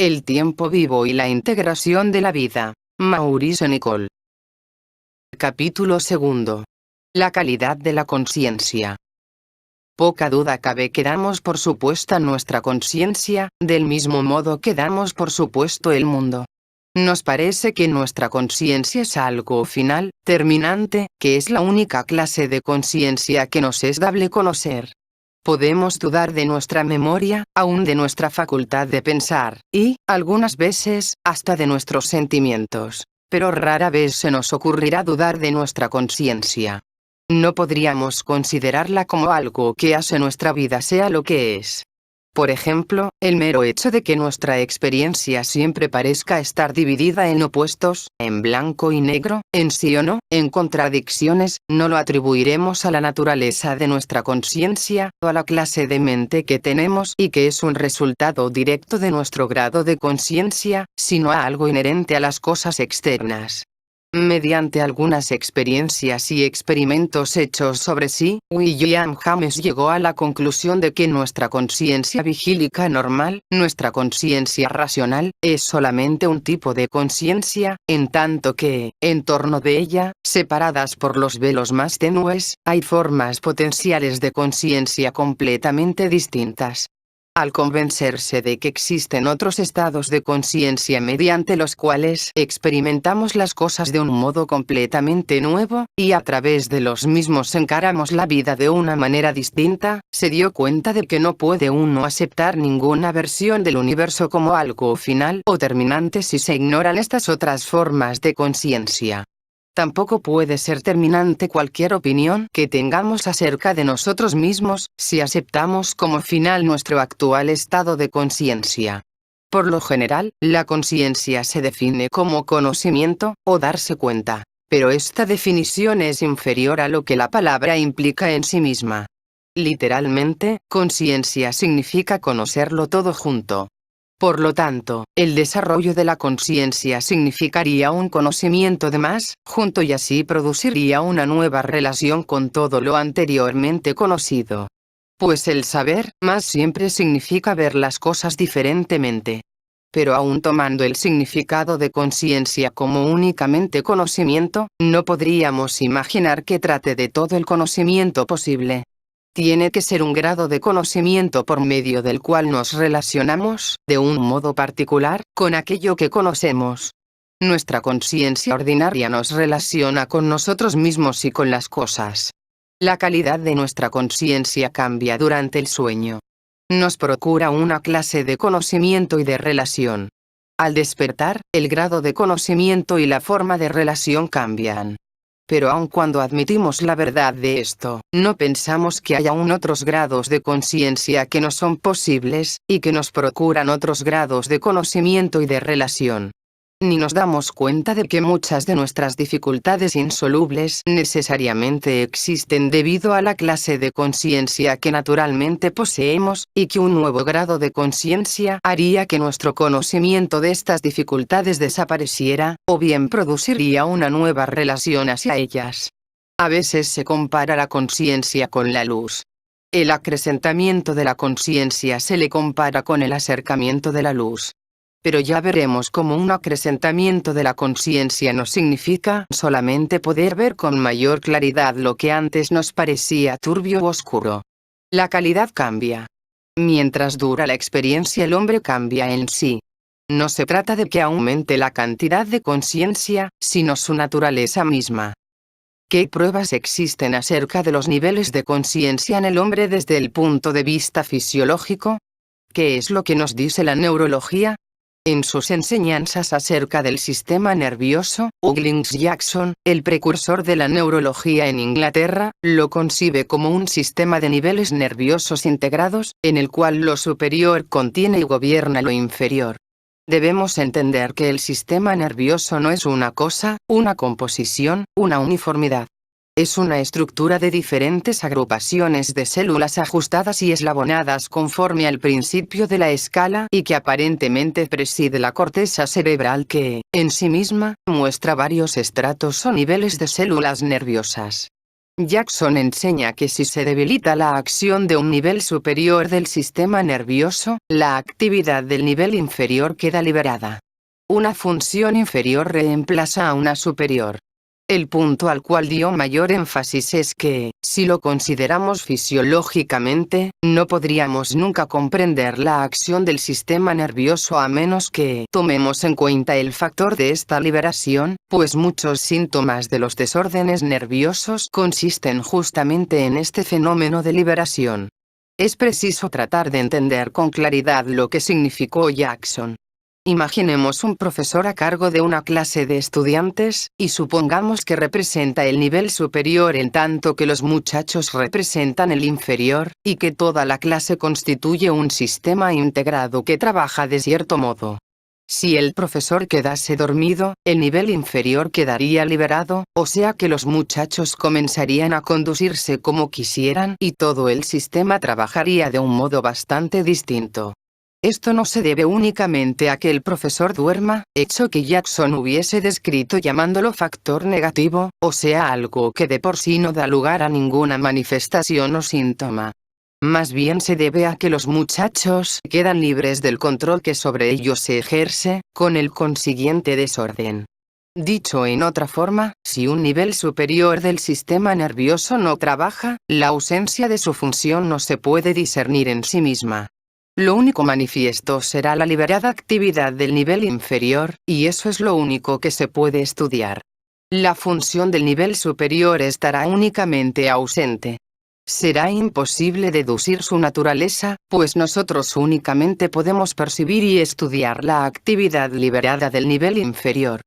El tiempo vivo y la integración de la vida. Maurice Nicoll. Capítulo 2. La calidad de la conciencia. Poca duda cabe que damos por supuesta nuestra conciencia, del mismo modo que damos por supuesto el mundo. Nos parece que nuestra conciencia es algo final, terminante, que es la única clase de conciencia que nos es dable conocer. Podemos dudar de nuestra memoria, aún de nuestra facultad de pensar, y, algunas veces, hasta de nuestros sentimientos. Pero rara vez se nos ocurrirá dudar de nuestra conciencia. No podríamos considerarla como algo que hace nuestra vida sea lo que es. Por ejemplo, el mero hecho de que nuestra experiencia siempre parezca estar dividida en opuestos, en blanco y negro, en sí o no, en contradicciones, no lo atribuiremos a la naturaleza de nuestra conciencia, o a la clase de mente que tenemos y que es un resultado directo de nuestro grado de conciencia, sino a algo inherente a las cosas externas. Mediante algunas experiencias y experimentos hechos sobre sí, William James llegó a la conclusión de que nuestra conciencia vigílica normal, nuestra conciencia racional, es solamente un tipo de conciencia, en tanto que, en torno de ella, separadas por los velos más tenues, hay formas potenciales de conciencia completamente distintas. Al convencerse de que existen otros estados de conciencia mediante los cuales experimentamos las cosas de un modo completamente nuevo, y a través de los mismos encaramos la vida de una manera distinta, se dio cuenta de que no puede uno aceptar ninguna versión del universo como algo final o terminante si se ignoran estas otras formas de conciencia. Tampoco puede ser terminante cualquier opinión que tengamos acerca de nosotros mismos, si aceptamos como final nuestro actual estado de conciencia. Por lo general, la conciencia se define como conocimiento, o darse cuenta, pero esta definición es inferior a lo que la palabra implica en sí misma. Literalmente, conciencia significa conocerlo todo junto. Por lo tanto, el desarrollo de la conciencia significaría un conocimiento de más, junto, y así produciría una nueva relación con todo lo anteriormente conocido. Pues el saber más siempre significa ver las cosas diferentemente. Pero aún tomando el significado de conciencia como únicamente conocimiento, no podríamos imaginar que trate de todo el conocimiento posible. Tiene que ser un grado de conocimiento por medio del cual nos relacionamos, de un modo particular, con aquello que conocemos. Nuestra conciencia ordinaria nos relaciona con nosotros mismos y con las cosas. La calidad de nuestra conciencia cambia durante el sueño. Nos procura una clase de conocimiento y de relación. Al despertar, el grado de conocimiento y la forma de relación cambian. Pero aun cuando admitimos la verdad de esto, no pensamos que haya aún otros grados de conciencia que no son posibles, y que nos procuran otros grados de conocimiento y de relación. Ni nos damos cuenta de que muchas de nuestras dificultades insolubles necesariamente existen debido a la clase de conciencia que naturalmente poseemos, y que un nuevo grado de conciencia haría que nuestro conocimiento de estas dificultades desapareciera, o bien produciría una nueva relación hacia ellas. A veces se compara la conciencia con la luz. El acrecentamiento de la conciencia se le compara con el acercamiento de la luz. Pero ya veremos cómo un acrecentamiento de la conciencia no significa solamente poder ver con mayor claridad lo que antes nos parecía turbio o oscuro. La calidad cambia. Mientras dura la experiencia, el hombre cambia en sí. No se trata de que aumente la cantidad de conciencia, sino su naturaleza misma. ¿Qué pruebas existen acerca de los niveles de conciencia en el hombre desde el punto de vista fisiológico? ¿Qué es lo que nos dice la neurología? En sus enseñanzas acerca del sistema nervioso, Jackson, el precursor de la neurología en Inglaterra, lo concibe como un sistema de niveles nerviosos integrados, en el cual lo superior contiene y gobierna lo inferior. Debemos entender que el sistema nervioso no es una cosa, una composición, una uniformidad. Es una estructura de diferentes agrupaciones de células ajustadas y eslabonadas conforme al principio de la escala y que aparentemente preside la corteza cerebral que, en sí misma, muestra varios estratos o niveles de células nerviosas. Jackson enseña que si se debilita la acción de un nivel superior del sistema nervioso, la actividad del nivel inferior queda liberada. Una función inferior reemplaza a una superior. El punto al cual dio mayor énfasis es que, si lo consideramos fisiológicamente, no podríamos nunca comprender la acción del sistema nervioso a menos que tomemos en cuenta el factor de esta liberación, pues muchos síntomas de los desórdenes nerviosos consisten justamente en este fenómeno de liberación. Es preciso tratar de entender con claridad lo que significó Jackson. Imaginemos un profesor a cargo de una clase de estudiantes, y supongamos que representa el nivel superior en tanto que los muchachos representan el inferior, y que toda la clase constituye un sistema integrado que trabaja de cierto modo. Si el profesor quedase dormido, el nivel inferior quedaría liberado, o sea que los muchachos comenzarían a conducirse como quisieran y todo el sistema trabajaría de un modo bastante distinto. Esto no se debe únicamente a que el profesor duerma, hecho que Jackson hubiese descrito llamándolo factor negativo, o sea algo que de por sí no da lugar a ninguna manifestación o síntoma. Más bien se debe a que los muchachos quedan libres del control que sobre ellos se ejerce, con el consiguiente desorden. Dicho en otra forma, si un nivel superior del sistema nervioso no trabaja, la ausencia de su función no se puede discernir en sí misma. Lo único manifiesto será la liberada actividad del nivel inferior, y eso es lo único que se puede estudiar. La función del nivel superior estará únicamente ausente. Será imposible deducir su naturaleza, pues nosotros únicamente podemos percibir y estudiar la actividad liberada del nivel inferior.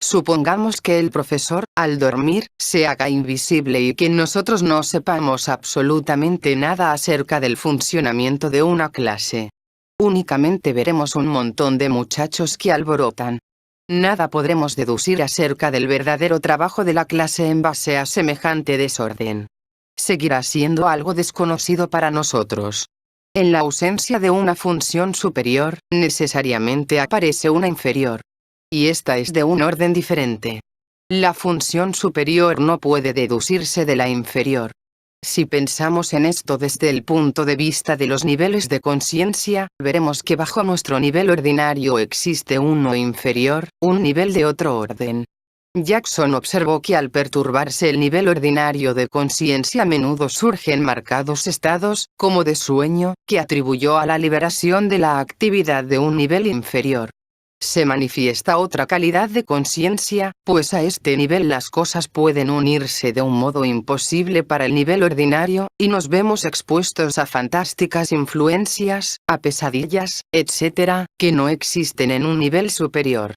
Supongamos que el profesor, al dormir, se haga invisible y que nosotros no sepamos absolutamente nada acerca del funcionamiento de una clase. Únicamente veremos un montón de muchachos que alborotan. Nada podremos deducir acerca del verdadero trabajo de la clase en base a semejante desorden. Seguirá siendo algo desconocido para nosotros. En la ausencia de una función superior, necesariamente aparece una inferior. Y esta es de un orden diferente. La función superior no puede deducirse de la inferior. Si pensamos en esto desde el punto de vista de los niveles de conciencia, veremos que bajo nuestro nivel ordinario existe uno inferior, un nivel de otro orden. Jackson observó que al perturbarse el nivel ordinario de conciencia a menudo surgen marcados estados, como de sueño, que atribuyó a la liberación de la actividad de un nivel inferior. Se manifiesta otra calidad de conciencia, pues a este nivel las cosas pueden unirse de un modo imposible para el nivel ordinario, y nos vemos expuestos a fantásticas influencias, a pesadillas, etc., que no existen en un nivel superior.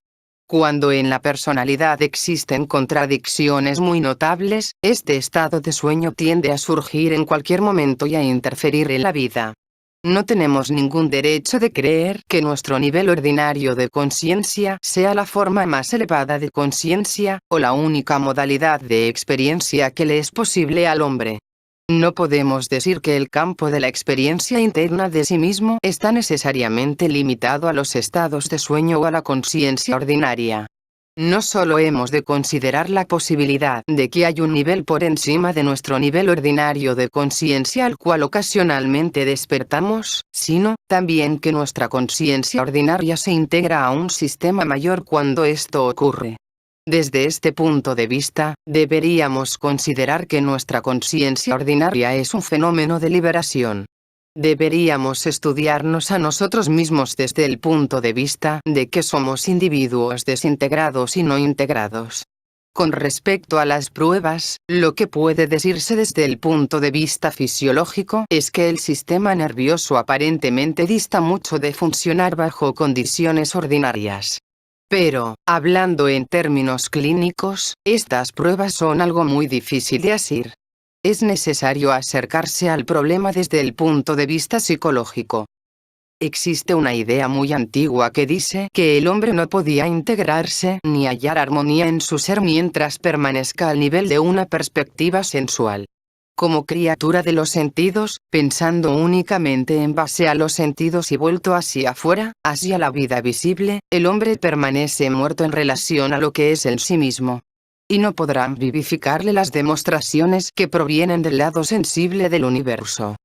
Cuando en la personalidad existen contradicciones muy notables, este estado de sueño tiende a surgir en cualquier momento y a interferir en la vida. No tenemos ningún derecho de creer que nuestro nivel ordinario de conciencia sea la forma más elevada de conciencia, o la única modalidad de experiencia que le es posible al hombre. No podemos decir que el campo de la experiencia interna de sí mismo está necesariamente limitado a los estados de sueño o a la conciencia ordinaria. No solo hemos de considerar la posibilidad de que hay un nivel por encima de nuestro nivel ordinario de conciencia al cual ocasionalmente despertamos, sino, también que nuestra conciencia ordinaria se integra a un sistema mayor cuando esto ocurre. Desde este punto de vista, deberíamos considerar que nuestra conciencia ordinaria es un fenómeno de liberación. Deberíamos estudiarnos a nosotros mismos desde el punto de vista de que somos individuos desintegrados y no integrados. Con respecto a las pruebas, lo que puede decirse desde el punto de vista fisiológico es que el sistema nervioso aparentemente dista mucho de funcionar bajo condiciones ordinarias. Pero, hablando en términos clínicos, estas pruebas son algo muy difícil de asir. Es necesario acercarse al problema desde el punto de vista psicológico. Existe una idea muy antigua que dice que el hombre no podía integrarse ni hallar armonía en su ser mientras permanezca al nivel de una perspectiva sensual. Como criatura de los sentidos, pensando únicamente en base a los sentidos y vuelto hacia afuera, hacia la vida visible, el hombre permanece muerto en relación a lo que es en sí mismo. y no podrán vivificarle las demostraciones que provienen del lado sensible del universo.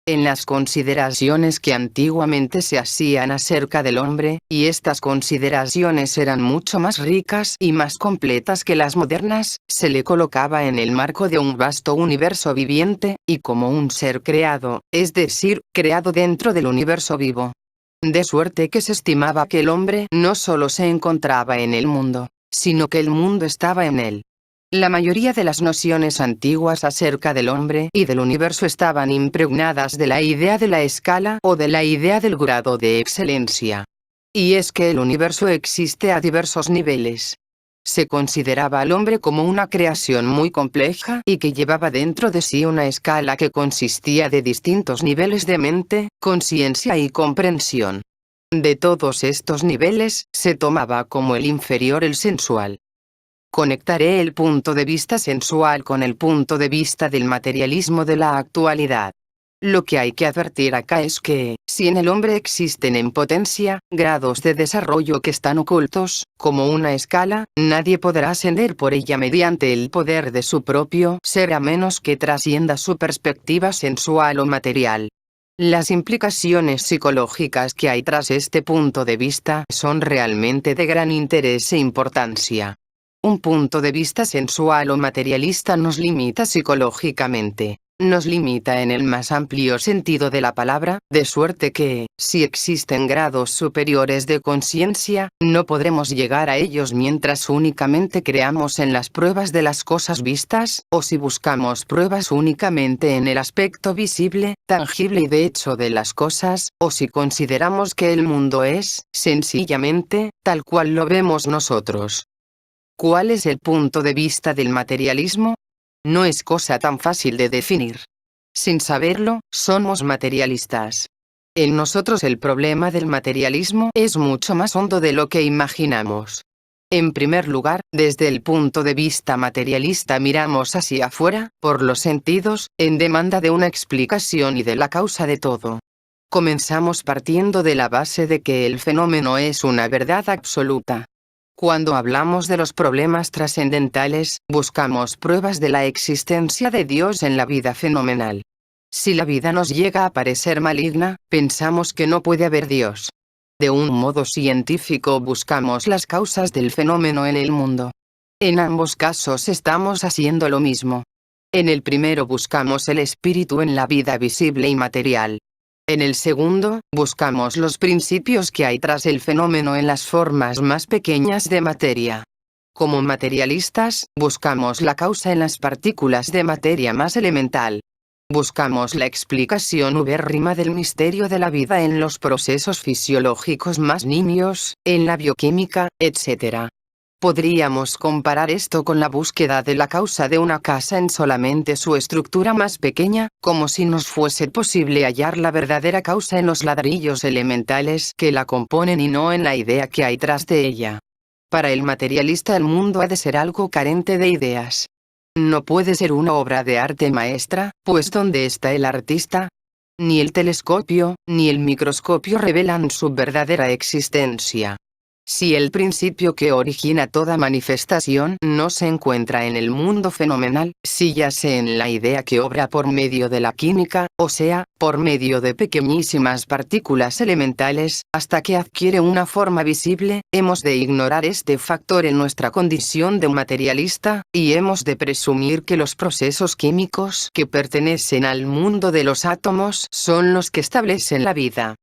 En las consideraciones que antiguamente se hacían acerca del hombre, y estas consideraciones eran mucho más ricas y más completas que las modernas, se le colocaba en el marco de un vasto universo viviente, y como un ser creado, es decir, creado dentro del universo vivo. De suerte que se estimaba que el hombre no solo se encontraba en el mundo, sino que el mundo estaba en él. La mayoría de las nociones antiguas acerca del hombre y del universo estaban impregnadas de la idea de la escala o de la idea del grado de excelencia. Y es que el universo existe a diversos niveles. Se consideraba al hombre como una creación muy compleja y que llevaba dentro de sí una escala que consistía de distintos niveles de mente, conciencia y comprensión. De todos estos niveles, se tomaba como el inferior el sensual. Conectaré el punto de vista sensual con el punto de vista del materialismo de la actualidad. Lo que hay que advertir acá es que, si en el hombre existen en potencia, grados de desarrollo que están ocultos, como una escala, nadie podrá ascender por ella mediante el poder de su propio ser a menos que trascienda su perspectiva sensual o material. Las implicaciones psicológicas que hay tras este punto de vista son realmente de gran interés e importancia. Un punto de vista sensual o materialista nos limita psicológicamente. Nos limita en el más amplio sentido de la palabra, de suerte que, si existen grados superiores de conciencia, no podremos llegar a ellos mientras únicamente creamos en las pruebas de las cosas vistas, o si buscamos pruebas únicamente en el aspecto visible, tangible y de hecho de las cosas, o si consideramos que el mundo es, sencillamente, tal cual lo vemos nosotros. ¿Cuál es el punto de vista del materialismo? No es cosa tan fácil de definir. Sin saberlo, somos materialistas. En nosotros el problema del materialismo es mucho más hondo de lo que imaginamos. En primer lugar, desde el punto de vista materialista miramos hacia afuera, por los sentidos, en demanda de una explicación y de la causa de todo. Comenzamos partiendo de la base de que el fenómeno es una verdad absoluta. Cuando hablamos de los problemas trascendentales, buscamos pruebas de la existencia de Dios en la vida fenomenal. Si la vida nos llega a parecer maligna, pensamos que no puede haber Dios. De un modo científico buscamos las causas del fenómeno en el mundo. En ambos casos estamos haciendo lo mismo. En el primero buscamos el espíritu en la vida visible y material. En el segundo, buscamos los principios que hay tras el fenómeno en las formas más pequeñas de materia. Como materialistas, buscamos la causa en las partículas de materia más elemental. Buscamos la explicación ubérrima del misterio de la vida en los procesos fisiológicos más nimios, en la bioquímica, etc. Podríamos comparar esto con la búsqueda de la causa de una casa en solamente su estructura más pequeña, como si nos fuese posible hallar la verdadera causa en los ladrillos elementales que la componen y no en la idea que hay tras de ella. Para el materialista el mundo ha de ser algo carente de ideas. No puede ser una obra de arte maestra, pues ¿dónde está el artista? Ni el telescopio, ni el microscopio revelan su verdadera existencia. Si el principio que origina toda manifestación no se encuentra en el mundo fenomenal, si yace en la idea que obra por medio de la química, o sea, por medio de pequeñísimas partículas elementales, hasta que adquiere una forma visible, hemos de ignorar este factor en nuestra condición de materialista, y hemos de presumir que los procesos químicos que pertenecen al mundo de los átomos son los que establecen la vida.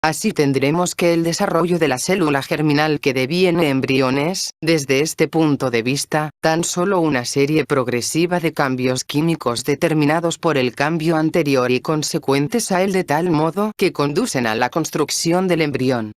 Así tendremos que el desarrollo de la célula germinal que deviene embriones, desde este punto de vista, tan solo una serie progresiva de cambios químicos determinados por el cambio anterior y consecuentes a él de tal modo que conducen a la construcción del embrión.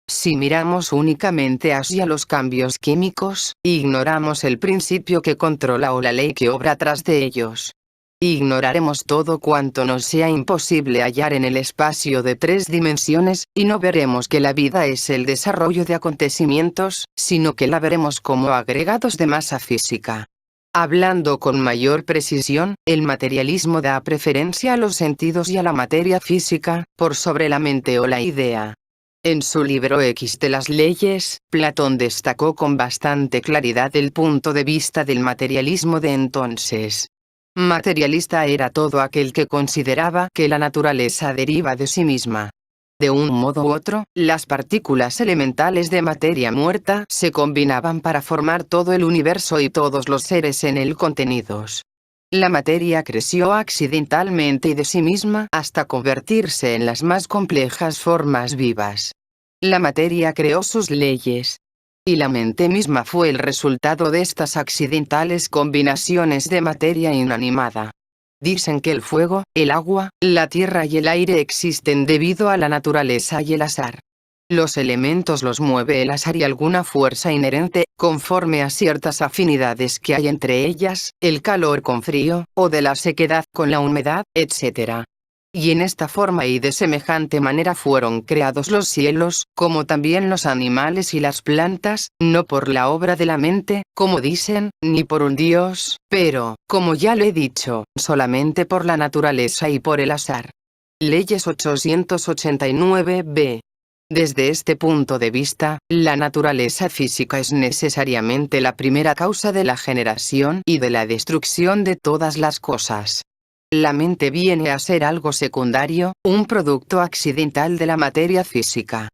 Si miramos únicamente hacia los cambios químicos, ignoramos el principio que controla o la ley que obra tras de ellos. Ignoraremos todo cuanto nos sea imposible hallar en el espacio de 3 dimensiones, y no veremos que la vida es el desarrollo de acontecimientos, sino que la veremos como agregados de masa física. Hablando con mayor precisión, el materialismo da preferencia a los sentidos y a la materia física, por sobre la mente o la idea. En su libro X de las leyes, Platón destacó con bastante claridad el punto de vista del materialismo de entonces. Materialista era todo aquel que consideraba que la naturaleza deriva de sí misma. De un modo u otro, las partículas elementales de materia muerta se combinaban para formar todo el universo y todos los seres en él contenidos. La materia creció accidentalmente y de sí misma hasta convertirse en las más complejas formas vivas. La materia creó sus leyes. Y la mente misma fue el resultado de estas accidentales combinaciones de materia inanimada. Dicen que el fuego, el agua, la tierra y el aire existen debido a la naturaleza y el azar. Los elementos los mueve el azar y alguna fuerza inherente, conforme a ciertas afinidades que hay entre ellas, el calor con frío, o de la sequedad con la humedad, etc. Y en esta forma y de semejante manera fueron creados los cielos, como también los animales y las plantas, no por la obra de la mente, como dicen, ni por un dios, pero, como ya lo he dicho, solamente por la naturaleza y por el azar. Leyes 889b. Desde este punto de vista, la naturaleza física es necesariamente la primera causa de la generación y de la destrucción de todas las cosas. La mente viene a ser algo secundario, un producto accidental de la materia física.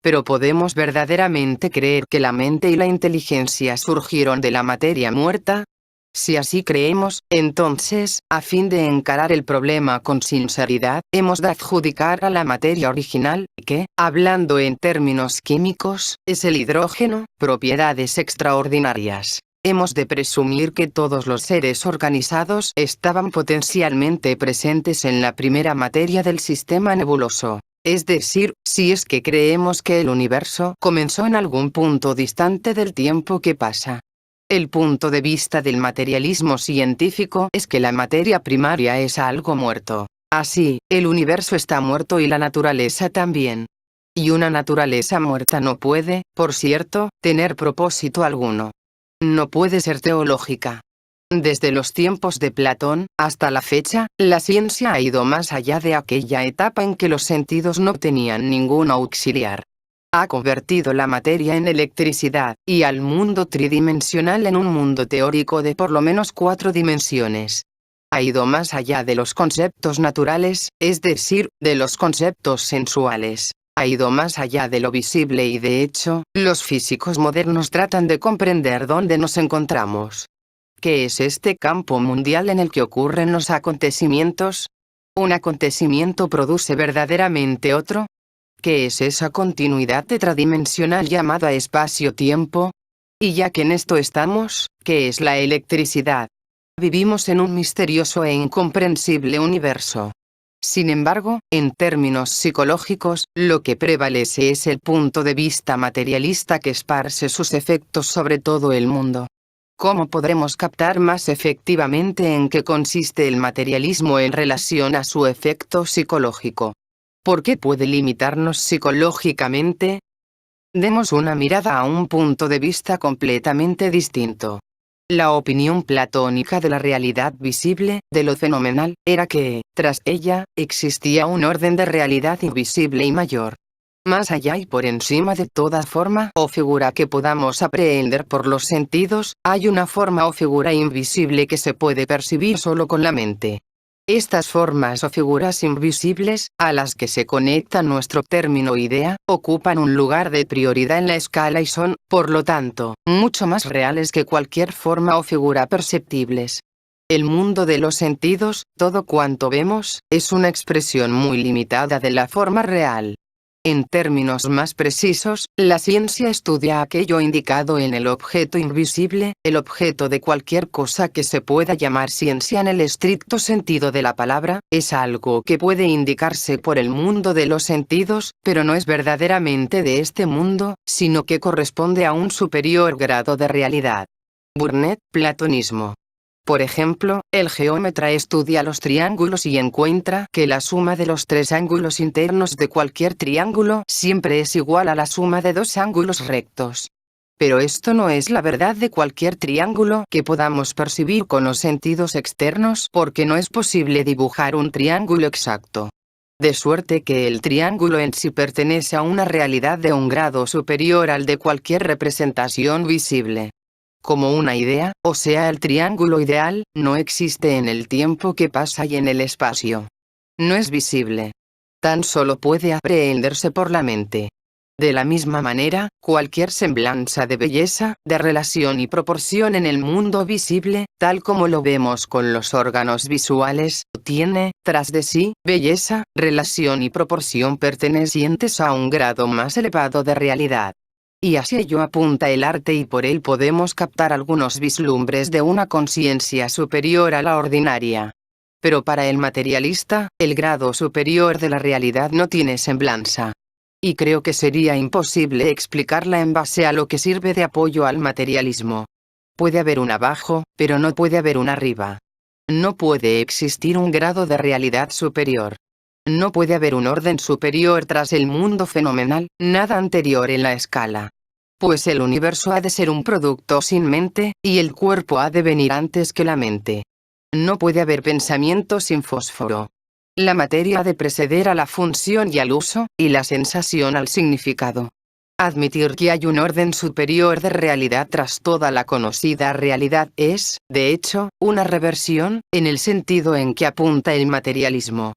Pero ¿podemos verdaderamente creer que la mente y la inteligencia surgieron de la materia muerta? Si así creemos, entonces, a fin de encarar el problema con sinceridad, hemos de adjudicar a la materia original, que, hablando en términos químicos, es el hidrógeno, propiedades extraordinarias. Hemos de presumir que todos los seres organizados estaban potencialmente presentes en la primera materia del sistema nebuloso. Es decir, si es que creemos que el universo comenzó en algún punto distante del tiempo que pasa. El punto de vista del materialismo científico es que la materia primaria es algo muerto. Así, el universo está muerto y la naturaleza también. Y una naturaleza muerta no puede, por cierto, tener propósito alguno. No puede ser teológica. Desde los tiempos de Platón, hasta la fecha, la ciencia ha ido más allá de aquella etapa en que los sentidos no tenían ningún auxiliar. Ha convertido la materia en electricidad, y al mundo tridimensional en un mundo teórico de por lo menos 4 dimensiones. Ha ido más allá de los conceptos naturales, es decir, de los conceptos sensuales. Ha ido más allá de lo visible y de hecho, los físicos modernos tratan de comprender dónde nos encontramos. ¿Qué es este campo mundial en el que ocurren los acontecimientos? ¿Un acontecimiento produce verdaderamente otro? ¿Qué es esa continuidad tetradimensional llamada espacio-tiempo? Y ya que en esto estamos, ¿qué es la electricidad? Vivimos en un misterioso e incomprensible universo. Sin embargo, en términos psicológicos, lo que prevalece es el punto de vista materialista que esparce sus efectos sobre todo el mundo. ¿Cómo podremos captar más efectivamente en qué consiste el materialismo en relación a su efecto psicológico? ¿Por qué puede limitarnos psicológicamente? Demos una mirada a un punto de vista completamente distinto. La opinión platónica de la realidad visible, de lo fenomenal, era que, tras ella, existía un orden de realidad invisible y mayor. Más allá y por encima de toda forma o figura que podamos aprehender por los sentidos, hay una forma o figura invisible que se puede percibir solo con la mente. Estas formas o figuras invisibles, a las que se conecta nuestro término idea, ocupan un lugar de prioridad en la escala y son, por lo tanto, mucho más reales que cualquier forma o figura perceptibles. El mundo de los sentidos, todo cuanto vemos, es una expresión muy limitada de la forma real. En términos más precisos, la ciencia estudia aquello indicado en el objeto invisible, el objeto de cualquier cosa que se pueda llamar ciencia en el estricto sentido de la palabra, es algo que puede indicarse por el mundo de los sentidos, pero no es verdaderamente de este mundo, sino que corresponde a un superior grado de realidad. Burnett, Platonismo. Por ejemplo, el geómetra estudia los triángulos y encuentra que la suma de los 3 ángulos internos de cualquier triángulo siempre es igual a la suma de 2 ángulos rectos. Pero esto no es la verdad de cualquier triángulo que podamos percibir con los sentidos externos porque no es posible dibujar un triángulo exacto. de suerte que el triángulo en sí pertenece a una realidad de un grado superior al de cualquier representación visible. Como una idea, o sea el triángulo ideal, no existe en el tiempo que pasa y en el espacio. No es visible. Tan solo puede aprehenderse por la mente. De la misma manera, cualquier semblanza de belleza, de relación y proporción en el mundo visible, tal como lo vemos con los órganos visuales, tiene, tras de sí, belleza, relación y proporción pertenecientes a un grado más elevado de realidad. Y hacia ello apunta el arte y por él podemos captar algunos vislumbres de una conciencia superior a la ordinaria. Pero para el materialista, el grado superior de la realidad no tiene semblanza. Y creo que sería imposible explicarla en base a lo que sirve de apoyo al materialismo. Puede haber un abajo, pero no puede haber un arriba. No puede existir un grado de realidad superior. No puede haber un orden superior tras el mundo fenomenal, nada anterior en la escala. Pues el universo ha de ser un producto sin mente, y el cuerpo ha de venir antes que la mente. No puede haber pensamiento sin fósforo. La materia ha de preceder a la función y al uso, y la sensación al significado. Admitir que hay un orden superior de realidad tras toda la conocida realidad es, de hecho, una reversión, en el sentido en que apunta el materialismo.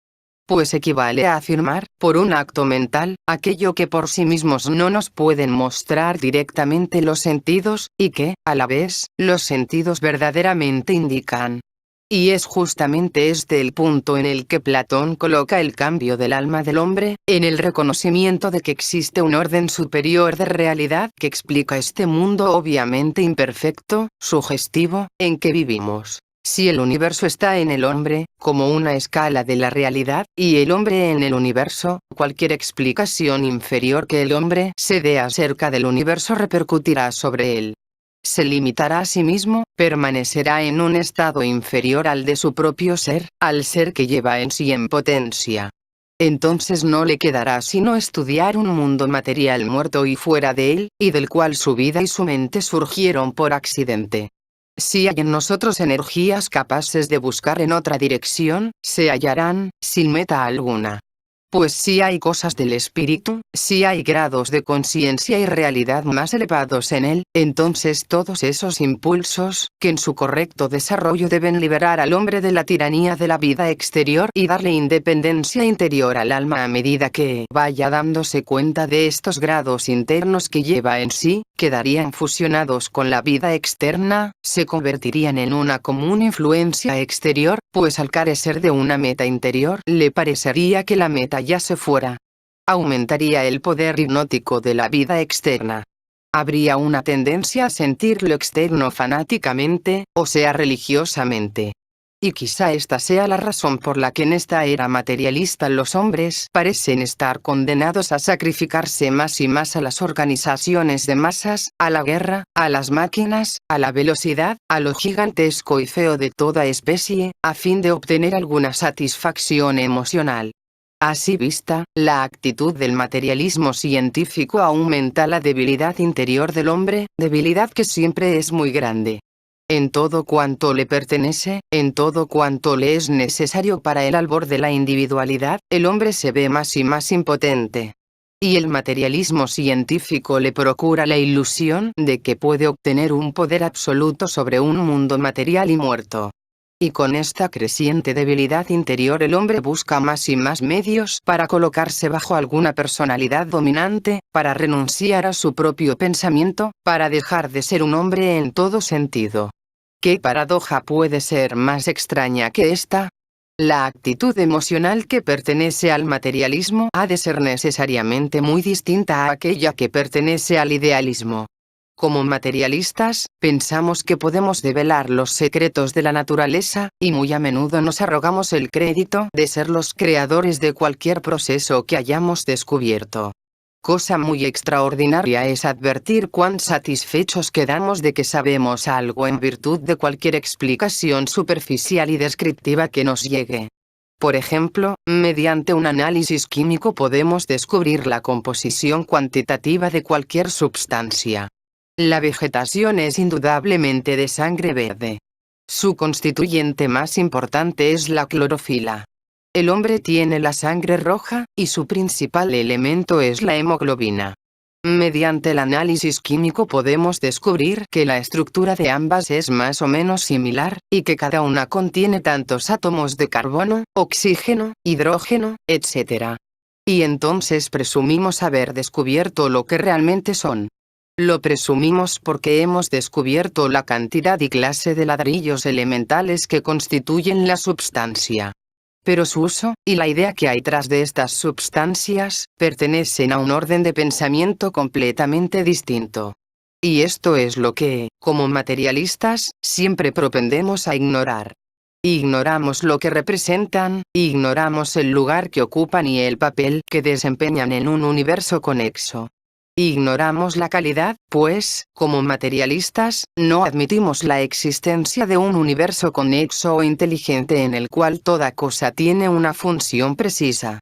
Pues equivale a afirmar, por un acto mental, aquello que por sí mismos no nos pueden mostrar directamente los sentidos, y que, a la vez, los sentidos verdaderamente indican. Y es justamente este el punto en el que Platón coloca el cambio del alma del hombre, en el reconocimiento de que existe un orden superior de realidad que explica este mundo obviamente imperfecto, sugestivo, en que vivimos. Si el universo está en el hombre, como una escala de la realidad, y el hombre en el universo, cualquier explicación inferior que el hombre se dé acerca del universo repercutirá sobre él. Se limitará a sí mismo, permanecerá en un estado inferior al de su propio ser, al ser que lleva en sí en potencia. Entonces no le quedará sino estudiar un mundo material muerto y fuera de él, y del cual su vida y su mente surgieron por accidente. Si hay en nosotros energías capaces de buscar en otra dirección, se hallarán, sin meta alguna. Pues si hay cosas del espíritu, si hay grados de conciencia y realidad más elevados en él, entonces todos esos impulsos, que en su correcto desarrollo deben liberar al hombre de la tiranía de la vida exterior y darle independencia interior al alma a medida que vaya dándose cuenta de estos grados internos que lleva en sí, quedarían fusionados con la vida externa, se convertirían en una común influencia exterior, pues al carecer de una meta interior, le parecería que la meta ya se fuera. Aumentaría el poder hipnótico de la vida externa. Habría una tendencia a sentir lo externo fanáticamente, o sea religiosamente. Y quizá esta sea la razón por la que en esta era materialista los hombres parecen estar condenados a sacrificarse más y más a las organizaciones de masas, a la guerra, a las máquinas, a la velocidad, a lo gigantesco y feo de toda especie, a fin de obtener alguna satisfacción emocional. Así vista, la actitud del materialismo científico aumenta la debilidad interior del hombre, debilidad que siempre es muy grande. En todo cuanto le pertenece, en todo cuanto le es necesario para el albor de la individualidad, el hombre se ve más y más impotente. Y el materialismo científico le procura la ilusión de que puede obtener un poder absoluto sobre un mundo material y muerto. Y con esta creciente debilidad interior el hombre busca más y más medios para colocarse bajo alguna personalidad dominante, para renunciar a su propio pensamiento, para dejar de ser un hombre en todo sentido. ¿Qué paradoja puede ser más extraña que esta? La actitud emocional que pertenece al materialismo ha de ser necesariamente muy distinta a aquella que pertenece al idealismo. Como materialistas, pensamos que podemos develar los secretos de la naturaleza, y muy a menudo nos arrogamos el crédito de ser los creadores de cualquier proceso que hayamos descubierto. Cosa muy extraordinaria es advertir cuán satisfechos quedamos de que sabemos algo en virtud de cualquier explicación superficial y descriptiva que nos llegue. Por ejemplo, mediante un análisis químico podemos descubrir la composición cuantitativa de cualquier substancia. La vegetación es indudablemente de sangre verde. Su constituyente más importante es la clorofila. El hombre tiene la sangre roja, y su principal elemento es la hemoglobina. Mediante el análisis químico podemos descubrir que la estructura de ambas es más o menos similar, y que cada una contiene tantos átomos de carbono, oxígeno, hidrógeno, etc. Y entonces presumimos haber descubierto lo que realmente son. Lo presumimos porque hemos descubierto la cantidad y clase de ladrillos elementales que constituyen la substancia. Pero su uso, y la idea que hay tras de estas substancias, pertenecen a un orden de pensamiento completamente distinto. Y esto es lo que, como materialistas, siempre propendemos a ignorar. Ignoramos lo que representan, ignoramos el lugar que ocupan y el papel que desempeñan en un universo conexo. Ignoramos la calidad, pues, como materialistas, no admitimos la existencia de un universo conexo o inteligente en el cual toda cosa tiene una función precisa.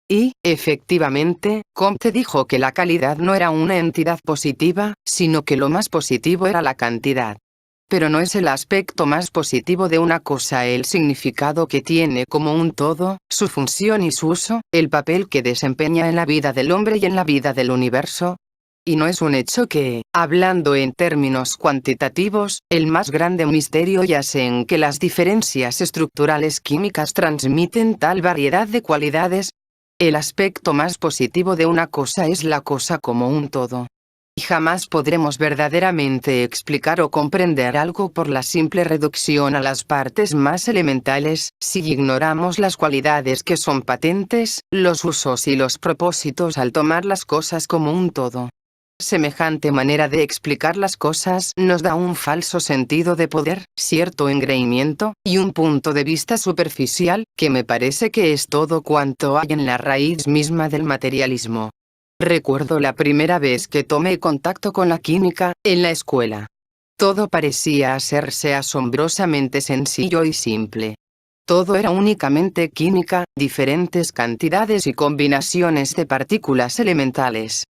Y, efectivamente, Comte dijo que la calidad no era una entidad positiva, sino que lo más positivo era la cantidad. Pero no es el aspecto más positivo de una cosa el significado que tiene como un todo, su función y su uso, el papel que desempeña en la vida del hombre y en la vida del universo. Y no es un hecho que, hablando en términos cuantitativos, el más grande misterio yace en que las diferencias estructurales químicas transmiten tal variedad de cualidades. El aspecto más positivo de una cosa es la cosa como un todo. Y jamás podremos verdaderamente explicar o comprender algo por la simple reducción a las partes más elementales, si ignoramos las cualidades que son patentes, los usos y los propósitos al tomar las cosas como un todo. Semejante manera de explicar las cosas nos da un falso sentido de poder, cierto engreimiento, y un punto de vista superficial, que me parece que es todo cuanto hay en la raíz misma del materialismo. Recuerdo la primera vez que tomé contacto con la química, en la escuela. Todo parecía hacerse asombrosamente sencillo y simple. Todo era únicamente química, diferentes cantidades y combinaciones de partículas elementales.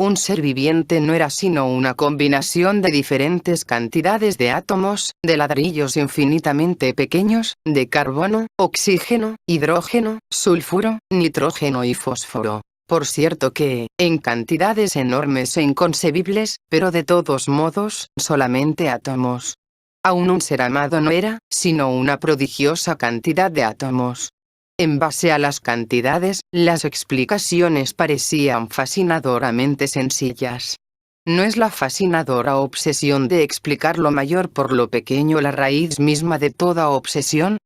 Un ser viviente no era sino una combinación de diferentes cantidades de átomos, de ladrillos infinitamente pequeños, de carbono, oxígeno, hidrógeno, sulfuro, nitrógeno y fósforo. Por cierto que, en cantidades enormes e inconcebibles, pero de todos modos, solamente átomos. Aún un ser amado no era, sino una prodigiosa cantidad de átomos. En base a las cantidades, las explicaciones parecían fascinadoramente sencillas. ¿No es la fascinadora obsesión de explicar lo mayor por lo pequeño la raíz misma de toda obsesión?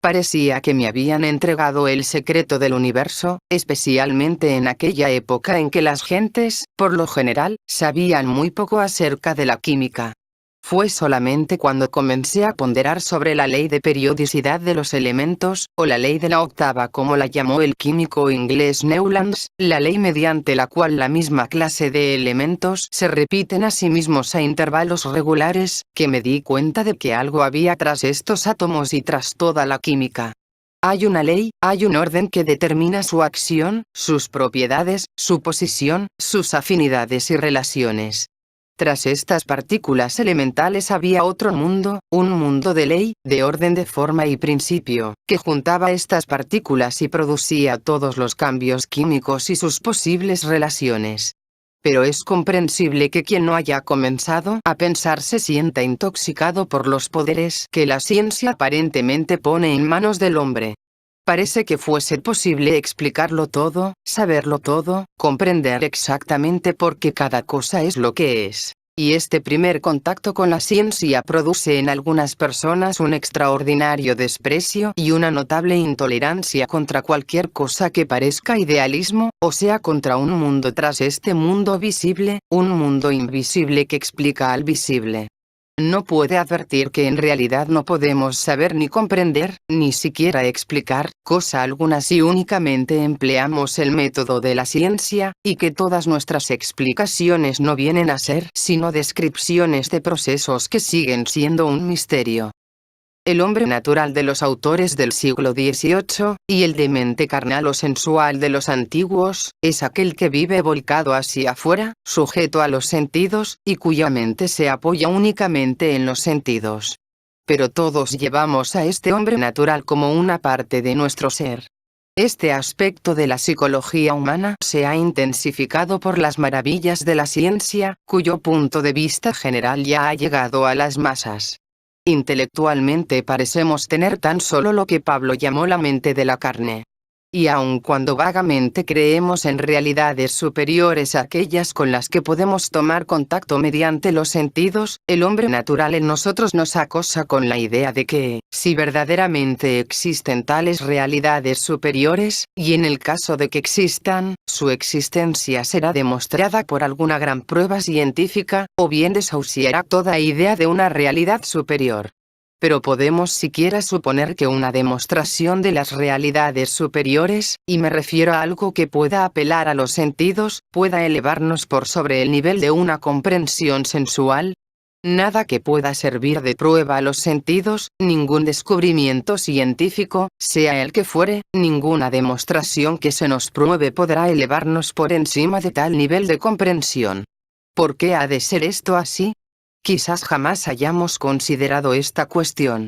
Parecía que me habían entregado el secreto del universo, especialmente en aquella época en que las gentes, por lo general, sabían muy poco acerca de la química. Fue solamente cuando comencé a ponderar sobre la ley de periodicidad de los elementos, o la ley de la octava como la llamó el químico inglés Newlands, la ley mediante la cual la misma clase de elementos se repiten a sí mismos a intervalos regulares, que me di cuenta de que algo había tras estos átomos y tras toda la química. Hay una ley, hay un orden que determina su acción, sus propiedades, su posición, sus afinidades y relaciones. Tras estas partículas elementales había otro mundo, un mundo de ley, de orden de forma y principio, que juntaba estas partículas y producía todos los cambios químicos y sus posibles relaciones. Pero es comprensible que quien no haya comenzado a pensar se sienta intoxicado por los poderes que la ciencia aparentemente pone en manos del hombre. Parece que fuese posible explicarlo todo, saberlo todo, comprender exactamente por qué cada cosa es lo que es. Y este primer contacto con la ciencia produce en algunas personas un extraordinario desprecio y una notable intolerancia contra cualquier cosa que parezca idealismo, o sea contra un mundo tras este mundo visible, un mundo invisible que explica al visible. No puede advertir que en realidad no podemos saber ni comprender, ni siquiera explicar, cosa alguna si únicamente empleamos el método de la ciencia, y que todas nuestras explicaciones no vienen a ser sino descripciones de procesos que siguen siendo un misterio. El hombre natural de los autores del siglo XVIII, y el de mente carnal o sensual de los antiguos, es aquel que vive volcado hacia afuera, sujeto a los sentidos, y cuya mente se apoya únicamente en los sentidos. Pero todos llevamos a este hombre natural como una parte de nuestro ser. Este aspecto de la psicología humana se ha intensificado por las maravillas de la ciencia, cuyo punto de vista general ya ha llegado a las masas. Intelectualmente parecemos tener tan solo lo que Pablo llamó la mente de la carne. Y aun cuando vagamente creemos en realidades superiores a aquellas con las que podemos tomar contacto mediante los sentidos, el hombre natural en nosotros nos acosa con la idea de que, si verdaderamente existen tales realidades superiores, y en el caso de que existan, su existencia será demostrada por alguna gran prueba científica, o bien desahuciará toda idea de una realidad superior. Pero podemos siquiera suponer que una demostración de las realidades superiores, y me refiero a algo que pueda apelar a los sentidos, pueda elevarnos por sobre el nivel de una comprensión sensual. Nada que pueda servir de prueba a los sentidos, ningún descubrimiento científico, sea el que fuere, ninguna demostración que se nos pruebe podrá elevarnos por encima de tal nivel de comprensión. ¿Por qué ha de ser esto así? Quizás jamás hayamos considerado esta cuestión.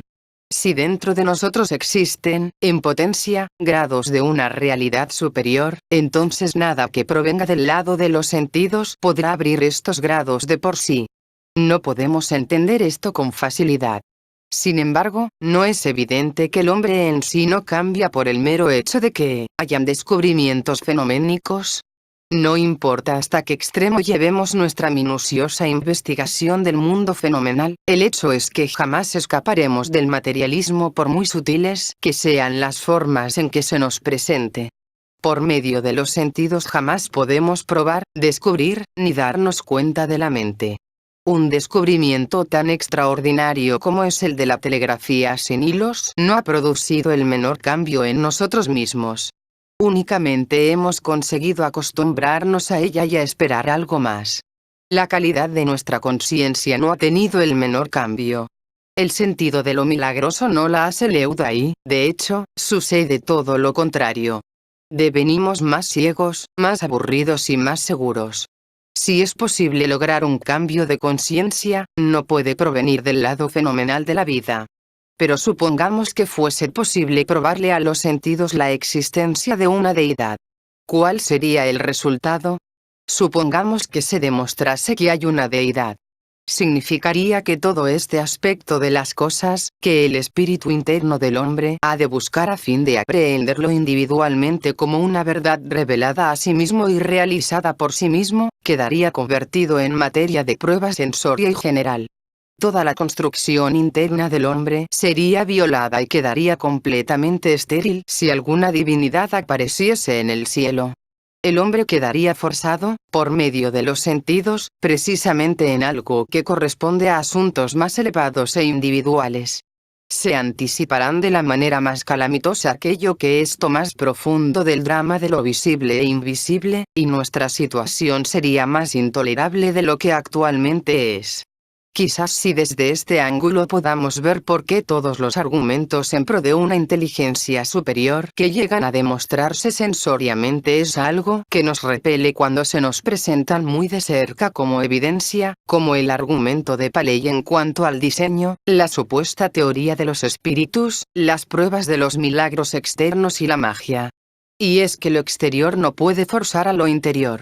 Si dentro de nosotros existen, en potencia, grados de una realidad superior, entonces nada que provenga del lado de los sentidos podrá abrir estos grados de por sí. No podemos entender esto con facilidad. Sin embargo, ¿no es evidente que el hombre en sí no cambia por el mero hecho de que hayan descubrimientos fenoménicos? No importa hasta qué extremo llevemos nuestra minuciosa investigación del mundo fenomenal, el hecho es que jamás escaparemos del materialismo por muy sutiles que sean las formas en que se nos presente. Por medio de los sentidos jamás podemos probar, descubrir, ni darnos cuenta de la mente. Un descubrimiento tan extraordinario como es el de la telegrafía sin hilos no ha producido el menor cambio en nosotros mismos. Únicamente hemos conseguido acostumbrarnos a ella y a esperar algo más. La calidad de nuestra conciencia no ha tenido el menor cambio. El sentido de lo milagroso no la hace leuda y, de hecho, sucede todo lo contrario. Devenimos más ciegos, más aburridos y más seguros. Si es posible lograr un cambio de conciencia, no puede provenir del lado fenomenal de la vida. Pero supongamos que fuese posible probarle a los sentidos la existencia de una deidad. ¿Cuál sería el resultado? Supongamos que se demostrase que hay una deidad. Significaría que todo este aspecto de las cosas, que el espíritu interno del hombre ha de buscar a fin de aprehenderlo individualmente como una verdad revelada a sí mismo y realizada por sí mismo, quedaría convertido en materia de prueba sensoria y general. Toda la construcción interna del hombre sería violada y quedaría completamente estéril si alguna divinidad apareciese en el cielo. El hombre quedaría forzado, por medio de los sentidos, precisamente en algo que corresponde a asuntos más elevados e individuales. Se anticiparán de la manera más calamitosa aquello que es lo más profundo del drama de lo visible e invisible, y nuestra situación sería más intolerable de lo que actualmente es. Quizás si desde este ángulo podamos ver por qué todos los argumentos en pro de una inteligencia superior que llegan a demostrarse sensoriamente es algo que nos repele cuando se nos presentan muy de cerca como evidencia, como el argumento de Paley en cuanto al diseño, la supuesta teoría de los espíritus, las pruebas de los milagros externos y la magia. Y es que lo exterior no puede forzar a lo interior.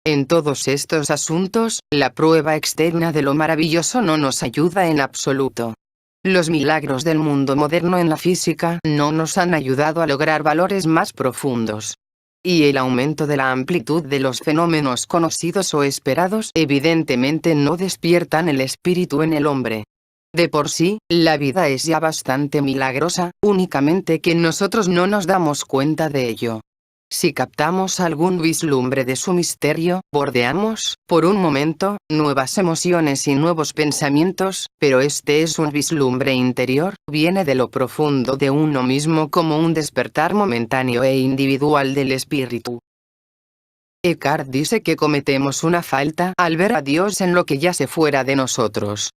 En todos estos asuntos, la prueba externa de lo maravilloso no nos ayuda en absoluto. Los milagros del mundo moderno en la física no nos han ayudado a lograr valores más profundos. Y el aumento de la amplitud de los fenómenos conocidos o esperados evidentemente no despiertan el espíritu en el hombre. De por sí, la vida es ya bastante milagrosa, únicamente que nosotros no nos damos cuenta de ello. Si captamos algún vislumbre de su misterio, bordeamos, por un momento, nuevas emociones y nuevos pensamientos, pero este es un vislumbre interior, viene de lo profundo de uno mismo como un despertar momentáneo e individual del espíritu. Eckhart dice que cometemos una falta al ver a Dios en lo que yace fuera de nosotros.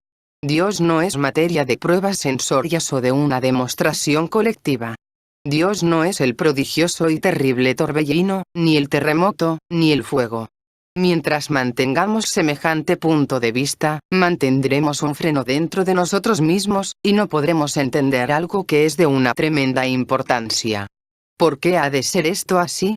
Dios no es materia de pruebas sensorias o de una demostración colectiva. Dios no es el prodigioso y terrible torbellino, ni el terremoto, ni el fuego. Mientras mantengamos semejante punto de vista, mantendremos un freno dentro de nosotros mismos, y no podremos entender algo que es de una tremenda importancia. ¿Por qué ha de ser esto así?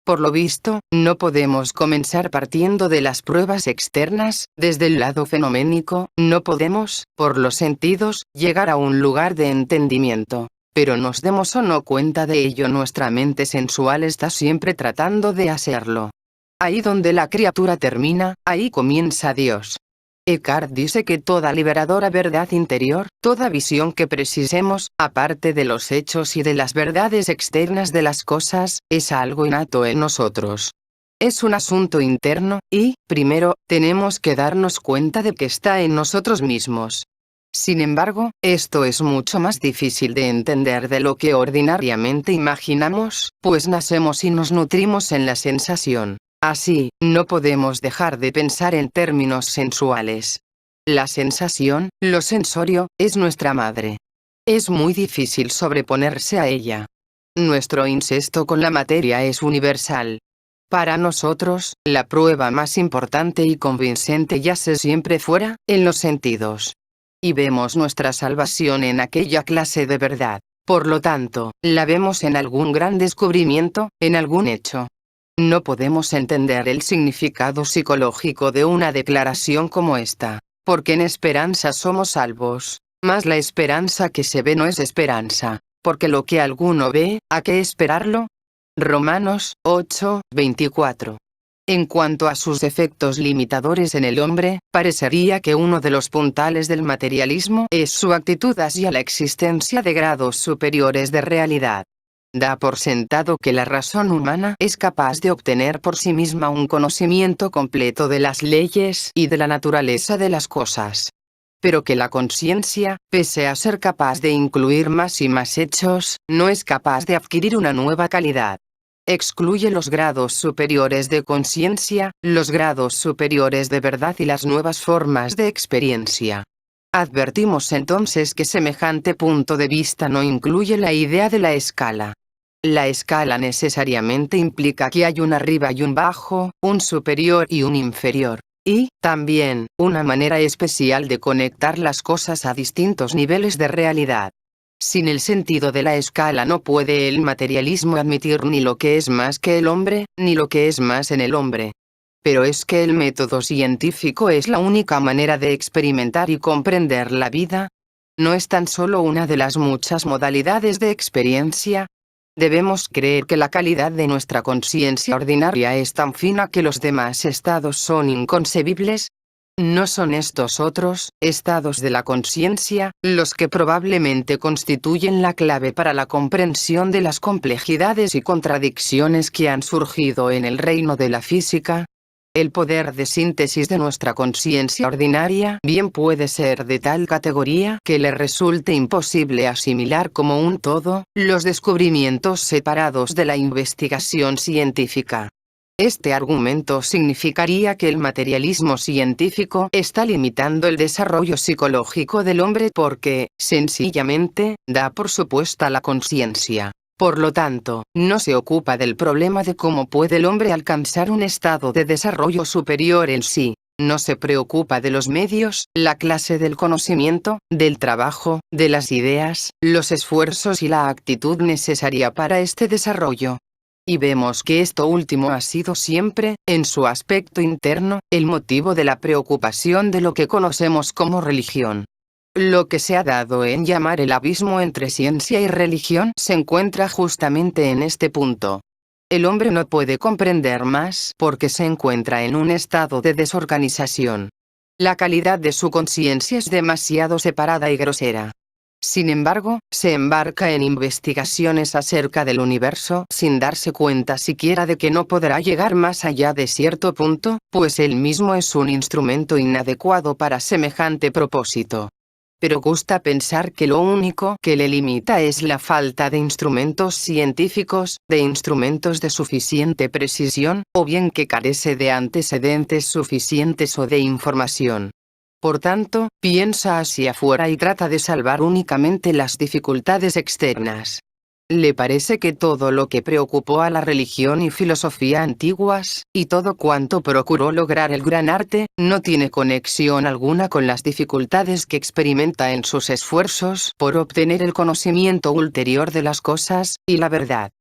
Por lo visto, no podemos comenzar partiendo de las pruebas externas, desde el lado fenoménico, no podemos, por los sentidos, llegar a un lugar de entendimiento. Pero nos demos o no cuenta de ello, nuestra mente sensual está siempre tratando de hacerlo. Ahí donde la criatura termina, ahí comienza Dios. Eckhart dice que toda liberadora verdad interior, toda visión que precisemos, aparte de los hechos y de las verdades externas de las cosas, es algo innato en nosotros. Es un asunto interno, y, primero, tenemos que darnos cuenta de que está en nosotros mismos. Sin embargo, esto es mucho más difícil de entender de lo que ordinariamente imaginamos, pues nacemos y nos nutrimos en la sensación. Así, no podemos dejar de pensar en términos sensuales. La sensación, lo sensorio, es nuestra madre. Es muy difícil sobreponerse a ella. Nuestro incesto con la materia es universal. Para nosotros, la prueba más importante y convincente yace siempre fuera, en los sentidos. Y vemos nuestra salvación en aquella clase de verdad. Por lo tanto, la vemos en algún gran descubrimiento, en algún hecho. No podemos entender el significado psicológico de una declaración como esta, porque en esperanza somos salvos. Mas la esperanza que se ve no es esperanza, porque lo que alguno ve, ¿a qué esperarlo? Romanos 8:24. En cuanto a sus efectos limitadores en el hombre, parecería que uno de los puntales del materialismo es su actitud hacia la existencia de grados superiores de realidad. Da por sentado que la razón humana es capaz de obtener por sí misma un conocimiento completo de las leyes y de la naturaleza de las cosas. Pero que la conciencia, pese a ser capaz de incluir más y más hechos, no es capaz de adquirir una nueva calidad. Excluye los grados superiores de conciencia, los grados superiores de verdad y las nuevas formas de experiencia. Advertimos entonces que semejante punto de vista no incluye la idea de la escala. La escala necesariamente implica que hay un arriba y un bajo, un superior y un inferior. Y, también, una manera especial de conectar las cosas a distintos niveles de realidad. Sin el sentido de la escala no puede el materialismo admitir ni lo que es más que el hombre, ni lo que es más en el hombre. Pero es que el método científico es la única manera de experimentar y comprender la vida. No es tan solo una de las muchas modalidades de experiencia. Debemos creer que la calidad de nuestra conciencia ordinaria es tan fina que los demás estados son inconcebibles. ¿No son estos otros estados de la conciencia los que probablemente constituyen la clave para la comprensión de las complejidades y contradicciones que han surgido en el reino de la física? El poder de síntesis de nuestra conciencia ordinaria bien puede ser de tal categoría que le resulte imposible asimilar como un todo los descubrimientos separados de la investigación científica. Este argumento significaría que el materialismo científico está limitando el desarrollo psicológico del hombre porque, sencillamente, da por supuesta la conciencia. Por lo tanto, no se ocupa del problema de cómo puede el hombre alcanzar un estado de desarrollo superior en sí. No se preocupa de los medios, la clase del conocimiento, del trabajo, de las ideas, los esfuerzos y la actitud necesaria para este desarrollo. Y vemos que esto último ha sido siempre, en su aspecto interno, el motivo de la preocupación de lo que conocemos como religión. Lo que se ha dado en llamar el abismo entre ciencia y religión se encuentra justamente en este punto. El hombre no puede comprender más porque se encuentra en un estado de desorganización. La calidad de su conciencia es demasiado separada y grosera. Sin embargo, se embarca en investigaciones acerca del universo sin darse cuenta siquiera de que no podrá llegar más allá de cierto punto, pues él mismo es un instrumento inadecuado para semejante propósito. Pero gusta pensar que lo único que le limita es la falta de instrumentos científicos, de instrumentos de suficiente precisión, o bien que carece de antecedentes suficientes o de información. Por tanto, piensa hacia afuera y trata de salvar únicamente las dificultades externas. Le parece que todo lo que preocupó a la religión y filosofía antiguas, y todo cuanto procuró lograr el gran arte, no tiene conexión alguna con las dificultades que experimenta en sus esfuerzos por obtener el conocimiento ulterior de las cosas, y la verdad.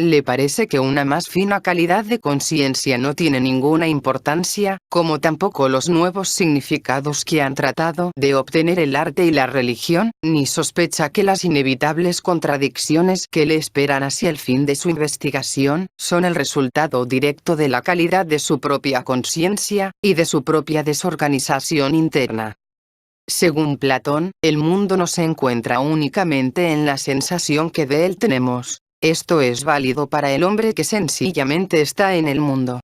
Le parece que una más fina calidad de conciencia no tiene ninguna importancia, como tampoco los nuevos significados que han tratado de obtener el arte y la religión, ni sospecha que las inevitables contradicciones que le esperan hacia el fin de su investigación, son el resultado directo de la calidad de su propia conciencia, y de su propia desorganización interna. Según Platón, el mundo no se encuentra únicamente en la sensación que de él tenemos. Esto es válido para el hombre que sencillamente está en el mundo.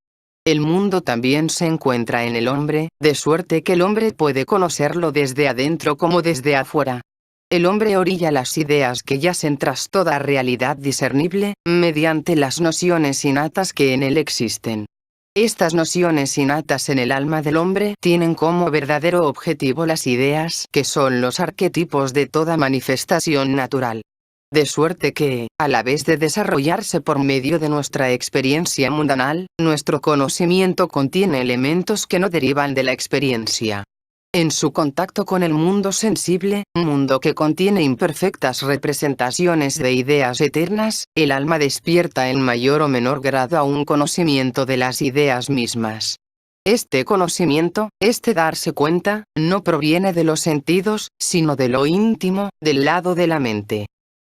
El mundo también se encuentra en el hombre, de suerte que el hombre puede conocerlo desde adentro como desde afuera. El hombre orilla las ideas que yacen tras toda realidad discernible, mediante las nociones innatas que en él existen. Estas nociones innatas en el alma del hombre tienen como verdadero objetivo las ideas que son los arquetipos de toda manifestación natural. De suerte que, a la vez de desarrollarse por medio de nuestra experiencia mundanal, nuestro conocimiento contiene elementos que no derivan de la experiencia. En su contacto con el mundo sensible, mundo que contiene imperfectas representaciones de ideas eternas, el alma despierta en mayor o menor grado a un conocimiento de las ideas mismas. Este conocimiento, este darse cuenta, no proviene de los sentidos, sino de lo íntimo, del lado de la mente.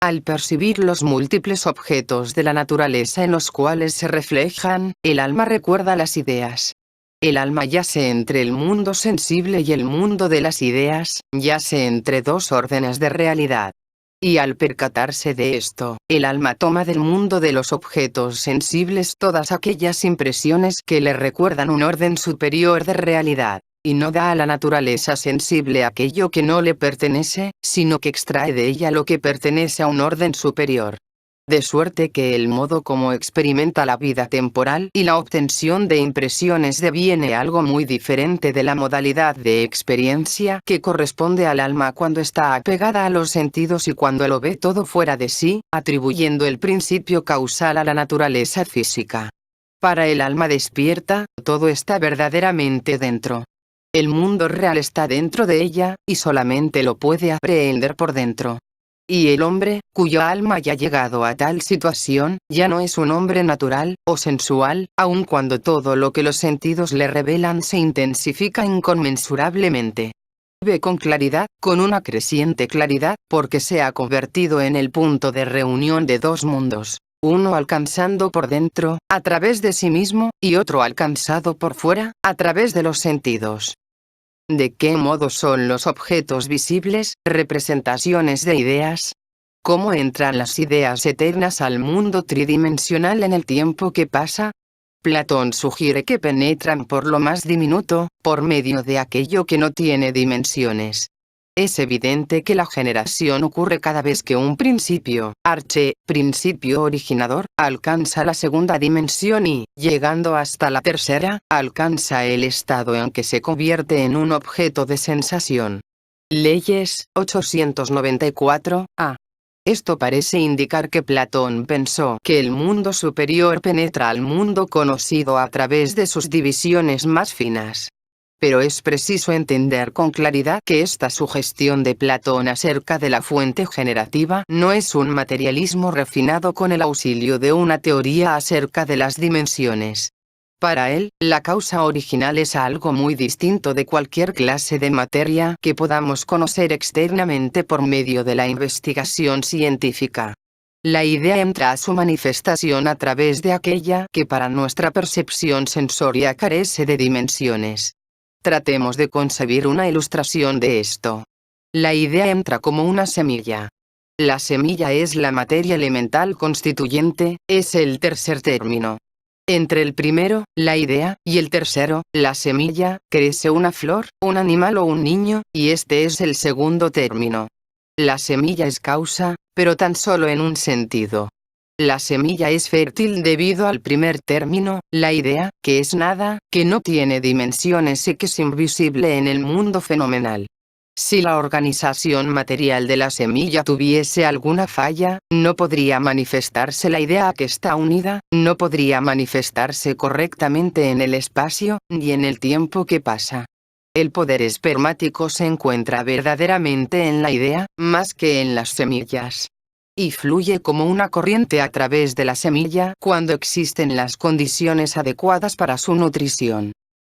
Al percibir los múltiples objetos de la naturaleza en los cuales se reflejan, el alma recuerda las ideas. El alma yace entre el mundo sensible y el mundo de las ideas, yace entre dos órdenes de realidad. Y al percatarse de esto, el alma toma del mundo de los objetos sensibles todas aquellas impresiones que le recuerdan un orden superior de realidad, y no da a la naturaleza sensible aquello que no le pertenece, sino que extrae de ella lo que pertenece a un orden superior. De suerte que el modo como experimenta la vida temporal y la obtención de impresiones deviene algo muy diferente de la modalidad de experiencia que corresponde al alma cuando está apegada a los sentidos y cuando lo ve todo fuera de sí, atribuyendo el principio causal a la naturaleza física. Para el alma despierta, todo está verdaderamente dentro. El mundo real está dentro de ella, y solamente lo puede aprehender por dentro. Y el hombre, cuyo alma ya ha llegado a tal situación, ya no es un hombre natural, o sensual, aun cuando todo lo que los sentidos le revelan se intensifica inconmensurablemente. Ve con claridad, con una creciente claridad, porque se ha convertido en el punto de reunión de dos mundos. Uno alcanzando por dentro, a través de sí mismo, y otro alcanzado por fuera, a través de los sentidos. ¿De qué modo son los objetos visibles, representaciones de ideas? ¿Cómo entran las ideas eternas al mundo tridimensional en el tiempo que pasa? Platón sugiere que penetran por lo más diminuto, por medio de aquello que no tiene dimensiones. Es evidente que la generación ocurre cada vez que un principio, principio originador, alcanza la segunda dimensión y, llegando hasta la tercera, alcanza el estado en que se convierte en un objeto de sensación. Leyes, 894, a. Esto parece indicar que Platón pensó que el mundo superior penetra al mundo conocido a través de sus divisiones más finas. Pero es preciso entender con claridad que esta sugestión de Platón acerca de la fuente generativa no es un materialismo refinado con el auxilio de una teoría acerca de las dimensiones. Para él, la causa original es algo muy distinto de cualquier clase de materia que podamos conocer externamente por medio de la investigación científica. La idea entra a su manifestación a través de aquella que para nuestra percepción sensoria carece de dimensiones. Tratemos de concebir una ilustración de esto. La idea entra como una semilla. La semilla es la materia elemental constituyente, es el tercer término. Entre el primero, la idea, y el tercero, la semilla, crece una flor, un animal o un niño, y este es el segundo término. La semilla es causa, pero tan solo en un sentido. La semilla es fértil debido al primer término, la idea, que es nada, que no tiene dimensiones y que es invisible en el mundo fenomenal. Si la organización material de la semilla tuviese alguna falla, no podría manifestarse la idea a que está unida, no podría manifestarse correctamente en el espacio, ni en el tiempo que pasa. El poder espermático se encuentra verdaderamente en la idea, más que en las semillas. y fluye como una corriente a través de la semilla cuando existen las condiciones adecuadas para su nutrición.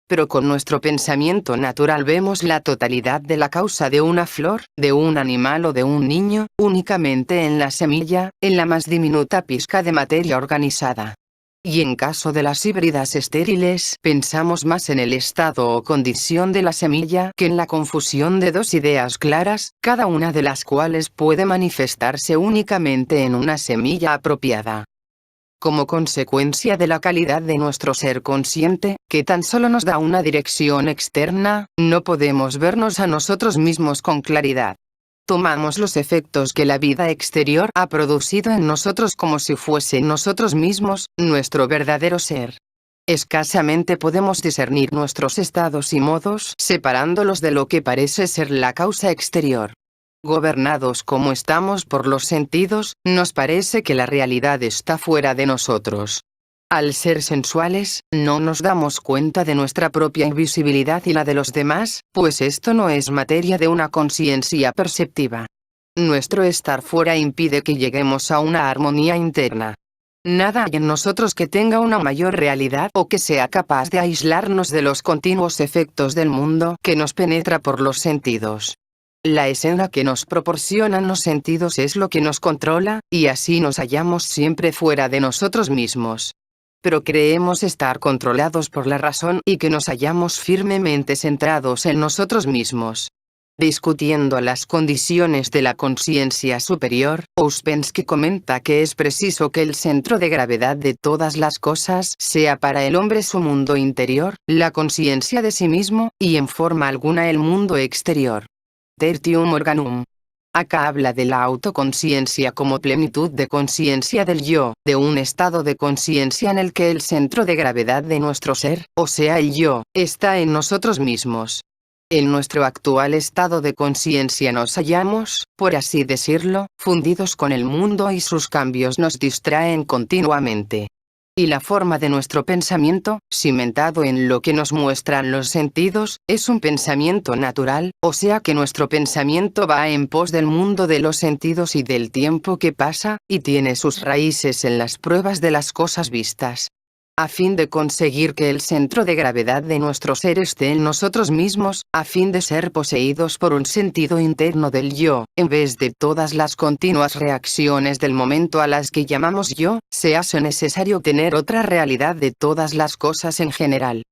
Pero con nuestro pensamiento natural vemos la totalidad de la causa de una flor, de un animal o de un niño, únicamente en la semilla, en la más diminuta pizca de materia organizada. Y en caso de las híbridas estériles, pensamos más en el estado o condición de la semilla que en la confusión de dos ideas claras, cada una de las cuales puede manifestarse únicamente en una semilla apropiada. Como consecuencia de la calidad de nuestro ser consciente, que tan solo nos da una dirección externa, no podemos vernos a nosotros mismos con claridad. Tomamos los efectos que la vida exterior ha producido en nosotros como si fuesen nosotros mismos, nuestro verdadero ser. Escasamente podemos discernir nuestros estados y modos separándolos de lo que parece ser la causa exterior. Gobernados como estamos por los sentidos, nos parece que la realidad está fuera de nosotros. Al ser sensuales, no nos damos cuenta de nuestra propia invisibilidad y la de los demás, pues esto no es materia de una conciencia perceptiva. Nuestro estar fuera impide que lleguemos a una armonía interna. Nada hay en nosotros que tenga una mayor realidad o que sea capaz de aislarnos de los continuos efectos del mundo que nos penetra por los sentidos. La escena que nos proporcionan los sentidos es lo que nos controla, y así nos hallamos siempre fuera de nosotros mismos. Pero creemos estar controlados por la razón y que nos hallamos firmemente centrados en nosotros mismos. Discutiendo las condiciones de la conciencia superior, Ouspensky comenta que es preciso que el centro de gravedad de todas las cosas sea para el hombre su mundo interior, la conciencia de sí mismo, y en forma alguna el mundo exterior. Tertium Organum. Acá habla de la autoconciencia como plenitud de conciencia del yo, de un estado de conciencia en el que el centro de gravedad de nuestro ser, o sea el yo, está en nosotros mismos. En nuestro actual estado de conciencia nos hallamos, por así decirlo, fundidos con el mundo y sus cambios nos distraen continuamente. Y la forma de nuestro pensamiento, cimentado en lo que nos muestran los sentidos, es un pensamiento natural, o sea que nuestro pensamiento va en pos del mundo de los sentidos y del tiempo que pasa, y tiene sus raíces en las pruebas de las cosas vistas. A fin de conseguir que el centro de gravedad de nuestro ser esté en nosotros mismos, a fin de ser poseídos por un sentido interno del yo, en vez de todas las continuas reacciones del momento a las que llamamos yo, se hace necesario tener otra realidad de todas las cosas en general.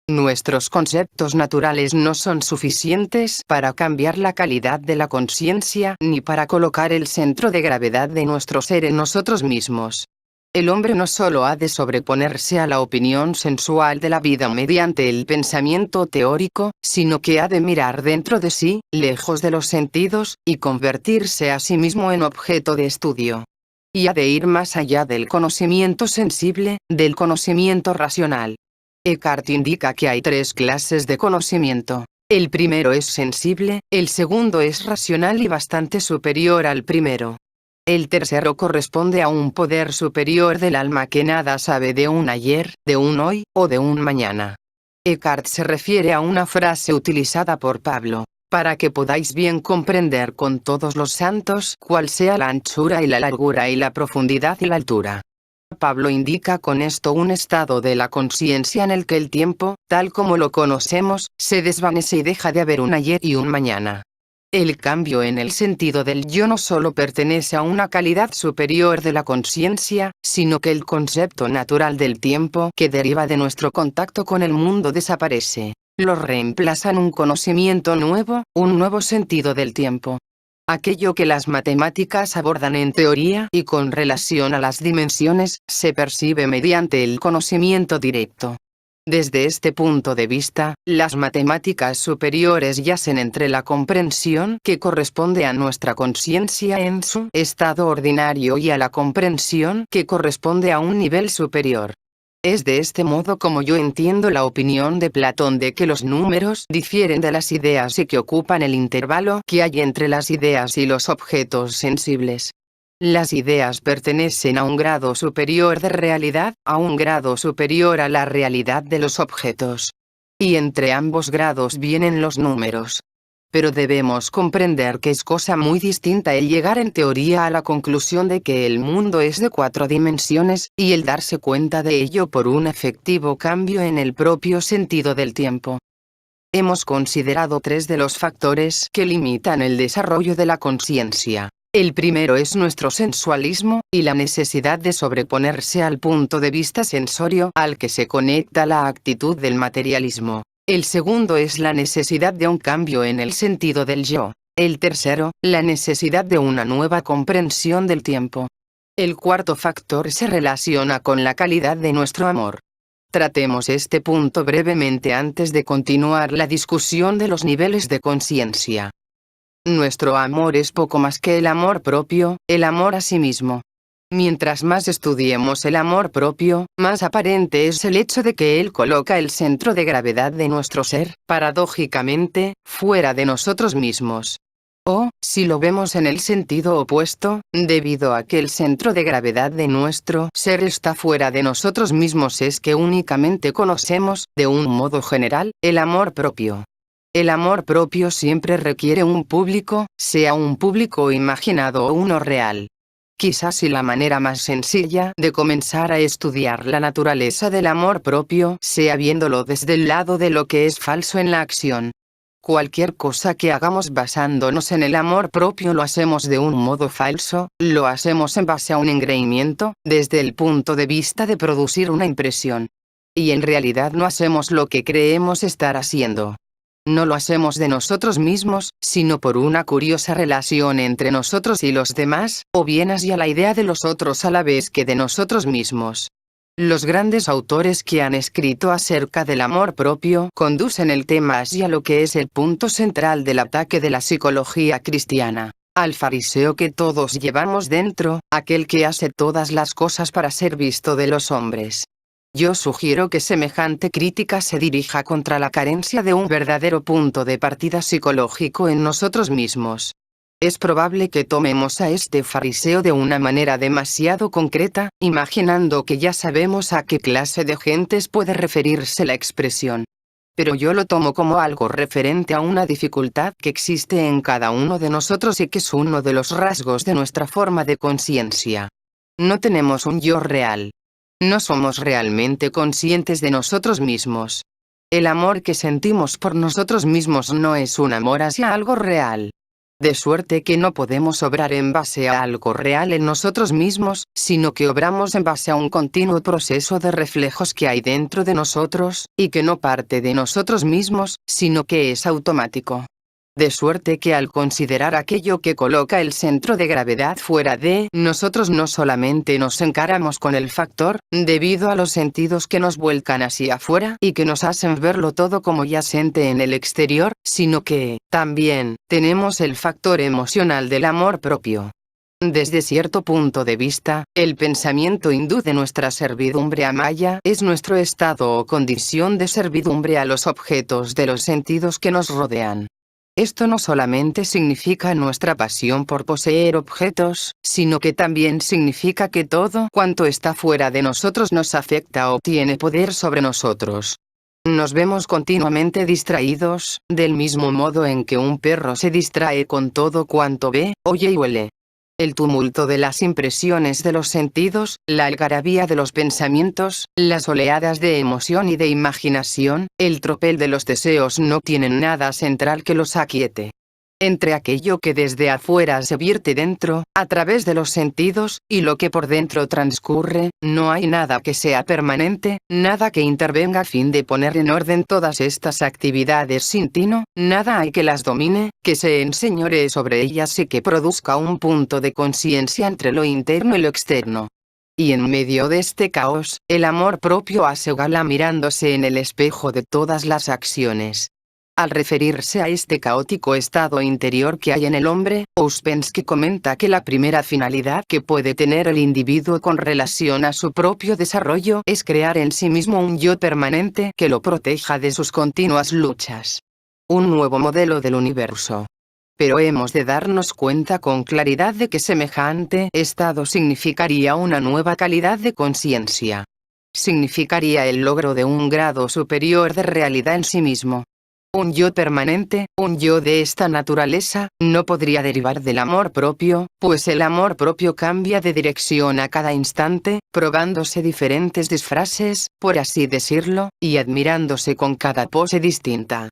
Nuestros conceptos naturales no son suficientes para cambiar la calidad de la conciencia ni para colocar el centro de gravedad de nuestro ser en nosotros mismos. El hombre no solo ha de sobreponerse a la opinión sensual de la vida mediante el pensamiento teórico, sino que ha de mirar dentro de sí, lejos de los sentidos, y convertirse a sí mismo en objeto de estudio. Y ha de ir más allá del conocimiento sensible, del conocimiento racional. Eckhart indica que hay tres clases de conocimiento. El primero es sensible, el segundo es racional y bastante superior al primero. El tercero corresponde a un poder superior del alma que nada sabe de un ayer, de un hoy, o de un mañana. Eckhart se refiere a una frase utilizada por Pablo, para que podáis bien comprender con todos los santos cuál sea la anchura y la largura y la profundidad y la altura. Pablo indica con esto un estado de la conciencia en el que el tiempo, tal como lo conocemos, se desvanece y deja de haber un ayer y un mañana. El cambio en el sentido del yo no solo pertenece a una calidad superior de la conciencia, sino que el concepto natural del tiempo que deriva de nuestro contacto con el mundo desaparece. Lo reemplazan un conocimiento nuevo, un nuevo sentido del tiempo. Aquello que las matemáticas abordan en teoría y con relación a las dimensiones, se percibe mediante el conocimiento directo. Desde este punto de vista, las matemáticas superiores yacen entre la comprensión que corresponde a nuestra conciencia en su estado ordinario y a la comprensión que corresponde a un nivel superior. Es de este modo como yo entiendo la opinión de Platón de que los números difieren de las ideas y que ocupan el intervalo que hay entre las ideas y los objetos sensibles. Las ideas pertenecen a un grado superior de realidad, a un grado superior a la realidad de los objetos. Y entre ambos grados vienen los números. Pero debemos comprender que es cosa muy distinta el llegar en teoría a la conclusión de que el mundo es de 4 dimensiones, y el darse cuenta de ello por un efectivo cambio en el propio sentido del tiempo. Hemos considerado 3 de los factores que limitan el desarrollo de la conciencia. El primero es nuestro sensualismo, y la necesidad de sobreponerse al punto de vista sensorio al que se conecta la actitud del materialismo. El segundo es la necesidad de un cambio en el sentido del yo. El tercero, la necesidad de una nueva comprensión del tiempo. El cuarto factor se relaciona con la calidad de nuestro amor. Tratemos este punto brevemente antes de continuar la discusión de los niveles de conciencia. Nuestro amor es poco más que el amor propio, el amor a sí mismo. Mientras más estudiemos el amor propio, más aparente es el hecho de que él coloca el centro de gravedad de nuestro ser, paradójicamente, fuera de nosotros mismos. O, si lo vemos en el sentido opuesto, debido a que el centro de gravedad de nuestro ser está fuera de nosotros mismos es que únicamente conocemos, de un modo general, el amor propio. El amor propio siempre requiere un público, sea un público imaginado o uno real. Quizás y la manera más sencilla de comenzar a estudiar la naturaleza del amor propio sea viéndolo desde el lado de lo que es falso en la acción. Cualquier cosa que hagamos basándonos en el amor propio lo hacemos de un modo falso, lo hacemos en base a un engreimiento, desde el punto de vista de producir una impresión. Y en realidad no hacemos lo que creemos estar haciendo. No lo hacemos de nosotros mismos, sino por una curiosa relación entre nosotros y los demás, o bien hacia la idea de los otros a la vez que de nosotros mismos. Los grandes autores que han escrito acerca del amor propio conducen el tema hacia lo que es el punto central del ataque de la psicología cristiana, al fariseo que todos llevamos dentro, aquel que hace todas las cosas para ser visto de los hombres. Yo sugiero que semejante crítica se dirija contra la carencia de un verdadero punto de partida psicológico en nosotros mismos. Es probable que tomemos a este fariseo de una manera demasiado concreta, imaginando que ya sabemos a qué clase de gentes puede referirse la expresión. Pero yo lo tomo como algo referente a una dificultad que existe en cada uno de nosotros y que es uno de los rasgos de nuestra forma de conciencia. No tenemos un yo real. No somos realmente conscientes de nosotros mismos. El amor que sentimos por nosotros mismos no es un amor hacia algo real. De suerte que no podemos obrar en base a algo real en nosotros mismos, sino que obramos en base a un continuo proceso de reflejos que hay dentro de nosotros, y que no parte de nosotros mismos, sino que es automático. De suerte que al considerar aquello que coloca el centro de gravedad fuera de nosotros no solamente nos encaramos con el factor, debido a los sentidos que nos vuelcan hacia afuera y que nos hacen verlo todo como yacente en el exterior, sino que, también, tenemos el factor emocional del amor propio. Desde cierto punto de vista, el pensamiento hindú de nuestra servidumbre a Maya es nuestro estado o condición de servidumbre a los objetos de los sentidos que nos rodean. Esto no solamente significa nuestra pasión por poseer objetos, sino que también significa que todo cuanto está fuera de nosotros nos afecta o tiene poder sobre nosotros. Nos vemos continuamente distraídos, del mismo modo en que un perro se distrae con todo cuanto ve, oye y huele. El tumulto de las impresiones de los sentidos, la algarabía de los pensamientos, las oleadas de emoción y de imaginación, el tropel de los deseos no tienen nada central que los aquiete. Entre aquello que desde afuera se vierte dentro, a través de los sentidos, y lo que por dentro transcurre, no hay nada que sea permanente, nada que intervenga a fin de poner en orden todas estas actividades sin tino, nada hay que las domine, que se enseñoree sobre ellas y que produzca un punto de conciencia entre lo interno y lo externo. Y en medio de este caos, el amor propio hace gala mirándose en el espejo de todas las acciones. Al referirse a este caótico estado interior que hay en el hombre, Ouspensky comenta que la primera finalidad que puede tener el individuo con relación a su propio desarrollo es crear en sí mismo un yo permanente que lo proteja de sus continuas luchas. Un nuevo modelo del universo. Pero hemos de darnos cuenta con claridad de que semejante estado significaría una nueva calidad de conciencia. Significaría el logro de un grado superior de realidad en sí mismo. Un yo permanente, un yo de esta naturaleza, no podría derivar del amor propio, pues el amor propio cambia de dirección a cada instante, probándose diferentes disfraces, por así decirlo, y admirándose con cada pose distinta.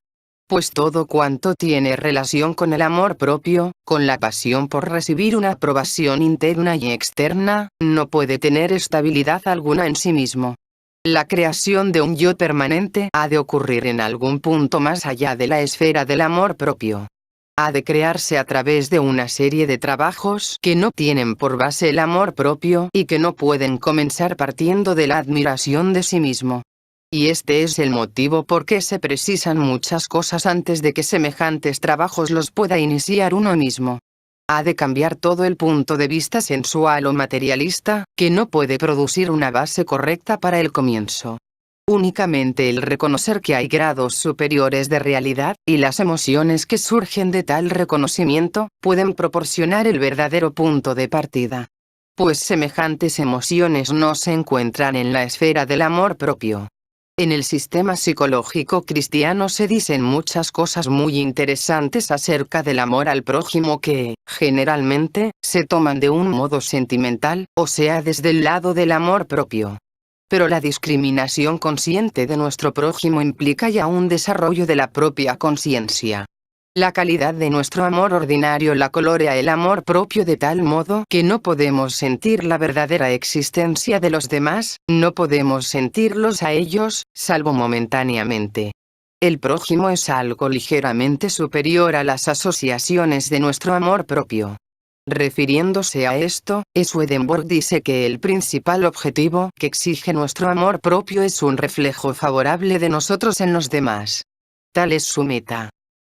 Pues todo cuanto tiene relación con el amor propio, con la pasión por recibir una aprobación interna y externa, no puede tener estabilidad alguna en sí mismo. La creación de un yo permanente ha de ocurrir en algún punto más allá de la esfera del amor propio. Ha de crearse a través de una serie de trabajos que no tienen por base el amor propio y que no pueden comenzar partiendo de la admiración de sí mismo. Y este es el motivo por qué se precisan muchas cosas antes de que semejantes trabajos los pueda iniciar uno mismo. Ha de cambiar todo el punto de vista sensual o materialista, que no puede producir una base correcta para el comienzo. Únicamente el reconocer que hay grados superiores de realidad, y las emociones que surgen de tal reconocimiento, pueden proporcionar el verdadero punto de partida. Pues semejantes emociones no se encuentran en la esfera del amor propio. En el sistema psicológico cristiano se dicen muchas cosas muy interesantes acerca del amor al prójimo que, generalmente, se toman de un modo sentimental, o sea desde el lado del amor propio. Pero la discriminación consciente de nuestro prójimo implica ya un desarrollo de la propia conciencia. La calidad de nuestro amor ordinario la colorea el amor propio de tal modo que no podemos sentir la verdadera existencia de los demás, no podemos sentirlos a ellos, salvo momentáneamente. El prójimo es algo ligeramente superior a las asociaciones de nuestro amor propio. Refiriéndose a esto, Swedenborg dice que el principal objetivo que exige nuestro amor propio es un reflejo favorable de nosotros en los demás. Tal es su meta.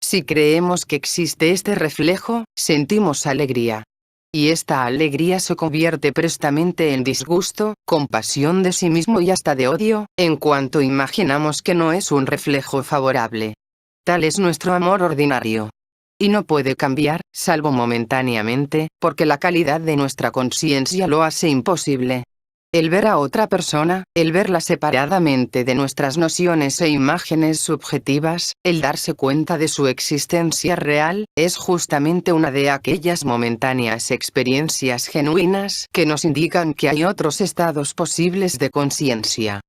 Si creemos que existe este reflejo, sentimos alegría. Y esta alegría se convierte prestamente en disgusto, compasión de sí mismo y hasta de odio, en cuanto imaginamos que no es un reflejo favorable. Tal es nuestro amor ordinario. Y no puede cambiar, salvo momentáneamente, porque la calidad de nuestra conciencia lo hace imposible. El ver a otra persona, el verla separadamente de nuestras nociones e imágenes subjetivas, el darse cuenta de su existencia real, es justamente una de aquellas momentáneas experiencias genuinas que nos indican que hay otros estados posibles de conciencia.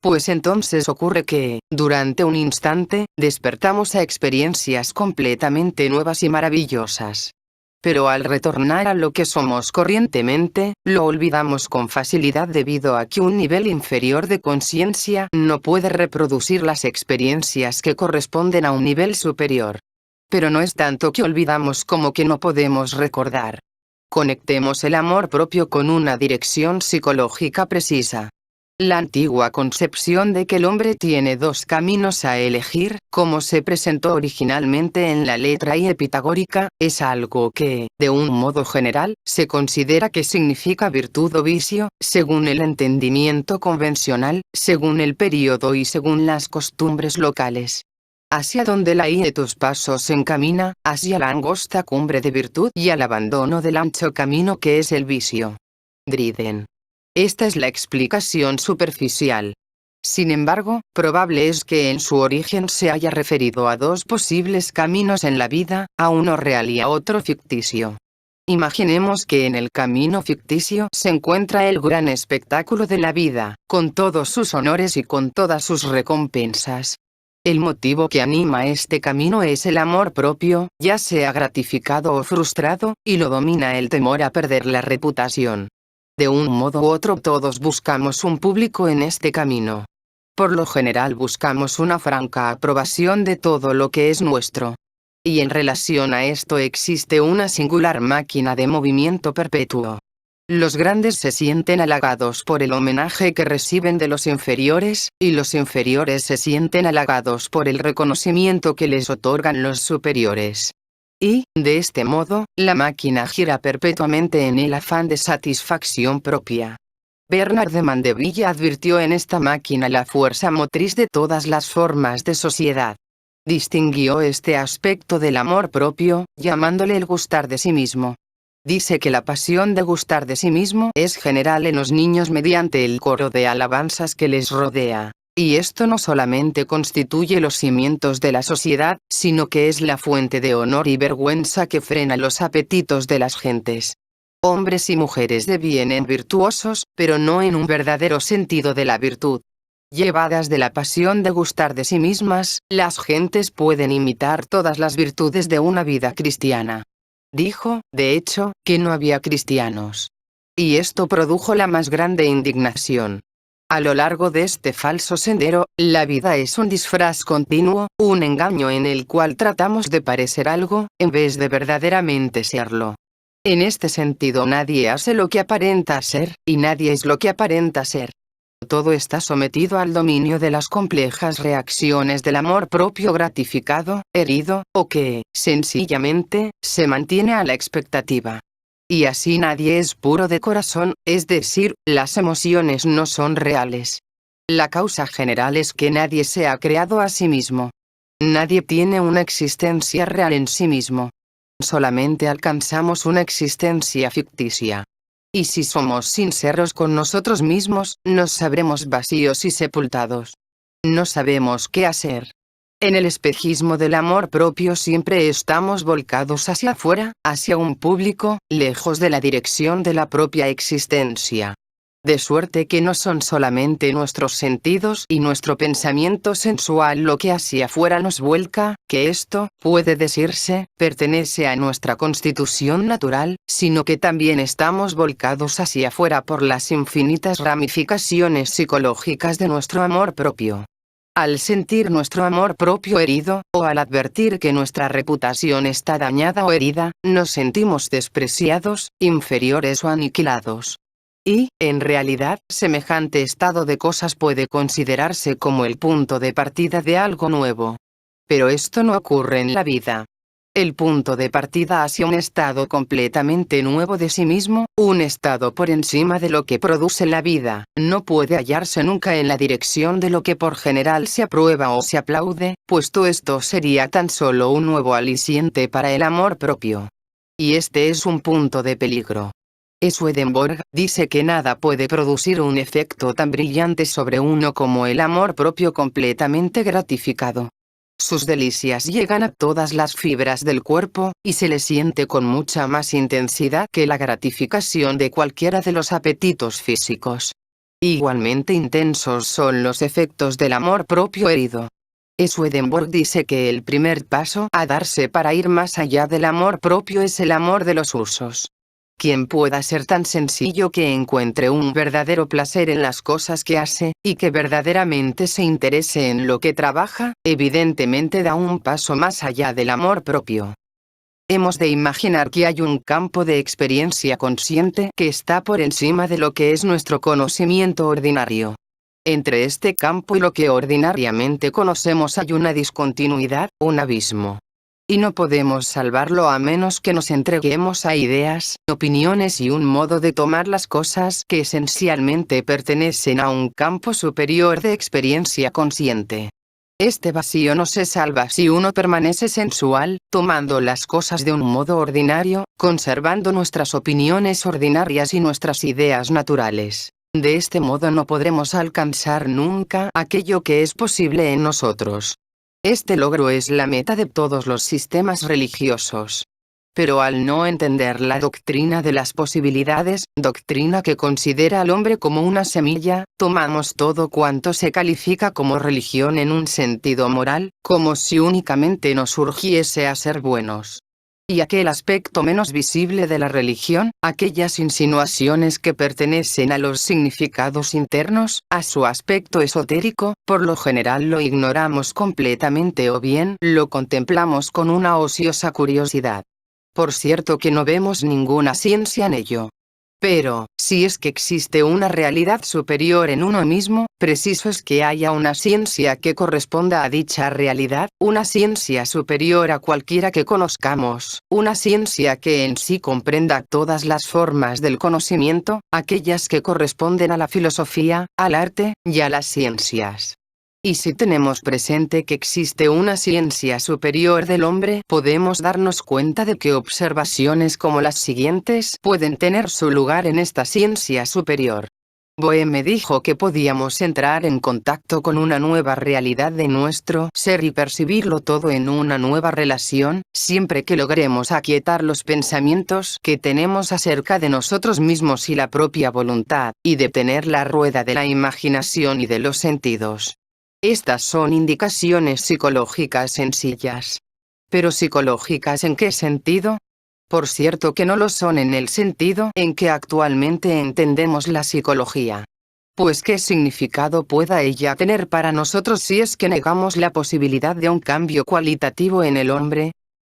Pues entonces ocurre que, durante un instante, despertamos a experiencias completamente nuevas y maravillosas. Pero al retornar a lo que somos corrientemente, lo olvidamos con facilidad debido a que un nivel inferior de conciencia no puede reproducir las experiencias que corresponden a un nivel superior. Pero no es tanto que olvidamos como que no podemos recordar. Conectemos el amor propio con una dirección psicológica precisa. La antigua concepción de que el hombre tiene dos caminos a elegir, como se presentó originalmente en la letra I pitagórica, es algo que, de un modo general, se considera que significa virtud o vicio, según el entendimiento convencional, según el período y según las costumbres locales. Hacia donde la I de tus pasos se encamina, hacia la angosta cumbre de virtud y al abandono del ancho camino que es el vicio. Dryden. Esta es la explicación superficial. Sin embargo, probable es que en su origen se haya referido a dos posibles caminos en la vida, a uno real y a otro ficticio. Imaginemos que en el camino ficticio se encuentra el gran espectáculo de la vida, con todos sus honores y con todas sus recompensas. El motivo que anima este camino es el amor propio, ya sea gratificado o frustrado, y lo domina el temor a perder la reputación. De un modo u otro todos buscamos un público en este camino. Por lo general buscamos una franca aprobación de todo lo que es nuestro. Y en relación a esto existe una singular máquina de movimiento perpetuo. Los grandes se sienten halagados por el homenaje que reciben de los inferiores, y los inferiores se sienten halagados por el reconocimiento que les otorgan los superiores. Y, de este modo, la máquina gira perpetuamente en el afán de satisfacción propia. Bernard de Mandeville advirtió en esta máquina la fuerza motriz de todas las formas de sociedad. Distinguió este aspecto del amor propio, llamándole el gustar de sí mismo. Dice que la pasión de gustar de sí mismo es general en los niños mediante el coro de alabanzas que les rodea. Y esto no solamente constituye los cimientos de la sociedad, sino que es la fuente de honor y vergüenza que frena los apetitos de las gentes. Hombres y mujeres devienen virtuosos, pero no en un verdadero sentido de la virtud. Llevadas de la pasión de gustar de sí mismas, las gentes pueden imitar todas las virtudes de una vida cristiana. Dijo, de hecho, que no había cristianos. Y esto produjo la más grande indignación. A lo largo de este falso sendero, la vida es un disfraz continuo, un engaño en el cual tratamos de parecer algo, en vez de verdaderamente serlo. En este sentido nadie hace lo que aparenta ser, y nadie es lo que aparenta ser. Todo está sometido al dominio de las complejas reacciones del amor propio gratificado, herido, o que, sencillamente, se mantiene a la expectativa. Y así nadie es puro de corazón, es decir, las emociones no son reales. La causa general es que nadie se ha creado a sí mismo. Nadie tiene una existencia real en sí mismo. Solamente alcanzamos una existencia ficticia. Y si somos sinceros con nosotros mismos, nos sabremos vacíos y sepultados. No sabemos qué hacer. En el espejismo del amor propio siempre estamos volcados hacia afuera, hacia un público, lejos de la dirección de la propia existencia. De suerte que no son solamente nuestros sentidos y nuestro pensamiento sensual lo que hacia afuera nos vuelca, que esto, puede decirse, pertenece a nuestra constitución natural, sino que también estamos volcados hacia afuera por las infinitas ramificaciones psicológicas de nuestro amor propio. Al sentir nuestro amor propio herido, o al advertir que nuestra reputación está dañada o herida, nos sentimos despreciados, inferiores o aniquilados. Y, en realidad, semejante estado de cosas puede considerarse como el punto de partida de algo nuevo. Pero esto no ocurre en la vida. El punto de partida hacia un estado completamente nuevo de sí mismo, un estado por encima de lo que produce la vida, no puede hallarse nunca en la dirección de lo que por general se aprueba o se aplaude, puesto esto sería tan solo un nuevo aliciente para el amor propio. Y este es un punto de peligro. Swedenborg dice que nada puede producir un efecto tan brillante sobre uno como el amor propio completamente gratificado. Sus delicias llegan a todas las fibras del cuerpo, y se le siente con mucha más intensidad que la gratificación de cualquiera de los apetitos físicos. Igualmente intensos son los efectos del amor propio herido. Swedenborg dice que el primer paso a darse para ir más allá del amor propio es el amor de los usos. Quien pueda ser tan sencillo que encuentre un verdadero placer en las cosas que hace, y que verdaderamente se interese en lo que trabaja, evidentemente da un paso más allá del amor propio. Hemos de imaginar que hay un campo de experiencia consciente que está por encima de lo que es nuestro conocimiento ordinario. Entre este campo y lo que ordinariamente conocemos hay una discontinuidad, un abismo. Y no podemos salvarlo a menos que nos entreguemos a ideas, opiniones y un modo de tomar las cosas que esencialmente pertenecen a un campo superior de experiencia consciente. Este vacío no se salva si uno permanece sensual, tomando las cosas de un modo ordinario, conservando nuestras opiniones ordinarias y nuestras ideas naturales. De este modo no podremos alcanzar nunca aquello que es posible en nosotros. Este logro es la meta de todos los sistemas religiosos. Pero al no entender la doctrina de las posibilidades, doctrina que considera al hombre como una semilla, tomamos todo cuanto se califica como religión en un sentido moral, como si únicamente nos urgiese a ser buenos. Y aquel aspecto menos visible de la religión, aquellas insinuaciones que pertenecen a los significados internos, a su aspecto esotérico, por lo general lo ignoramos completamente o bien lo contemplamos con una ociosa curiosidad. Por cierto que no vemos ninguna ciencia en ello. Pero, si es que existe una realidad superior en uno mismo, preciso es que haya una ciencia que corresponda a dicha realidad, una ciencia superior a cualquiera que conozcamos, una ciencia que en sí comprenda todas las formas del conocimiento, aquellas que corresponden a la filosofía, al arte, y a las ciencias. Y si tenemos presente que existe una ciencia superior del hombre, podemos darnos cuenta de que observaciones como las siguientes pueden tener su lugar en esta ciencia superior. Boehme dijo que podíamos entrar en contacto con una nueva realidad de nuestro ser y percibirlo todo en una nueva relación, siempre que logremos aquietar los pensamientos que tenemos acerca de nosotros mismos y la propia voluntad, y detener la rueda de la imaginación y de los sentidos. Estas son indicaciones psicológicas sencillas. ¿Pero psicológicas en qué sentido? Por cierto que no lo son en el sentido en que actualmente entendemos la psicología. Pues ¿qué significado pueda ella tener para nosotros si es que negamos la posibilidad de un cambio cualitativo en el hombre?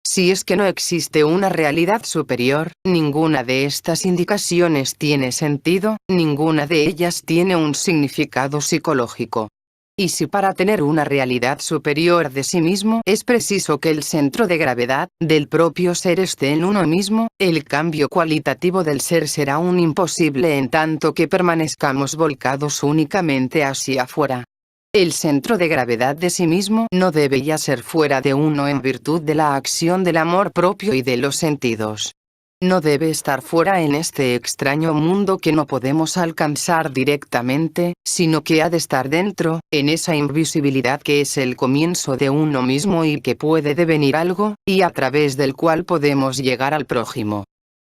Si es que no existe una realidad superior, ninguna de estas indicaciones tiene sentido, ninguna de ellas tiene un significado psicológico. Y si para tener una realidad superior de sí mismo es preciso que el centro de gravedad del propio ser esté en uno mismo, el cambio cualitativo del ser será aún imposible en tanto que permanezcamos volcados únicamente hacia afuera. El centro de gravedad de sí mismo no debe ya ser fuera de uno en virtud de la acción del amor propio y de los sentidos. No debe estar fuera en este extraño mundo que no podemos alcanzar directamente, sino que ha de estar dentro, en esa invisibilidad que es el comienzo de uno mismo y que puede devenir algo, y a través del cual podemos llegar al prójimo.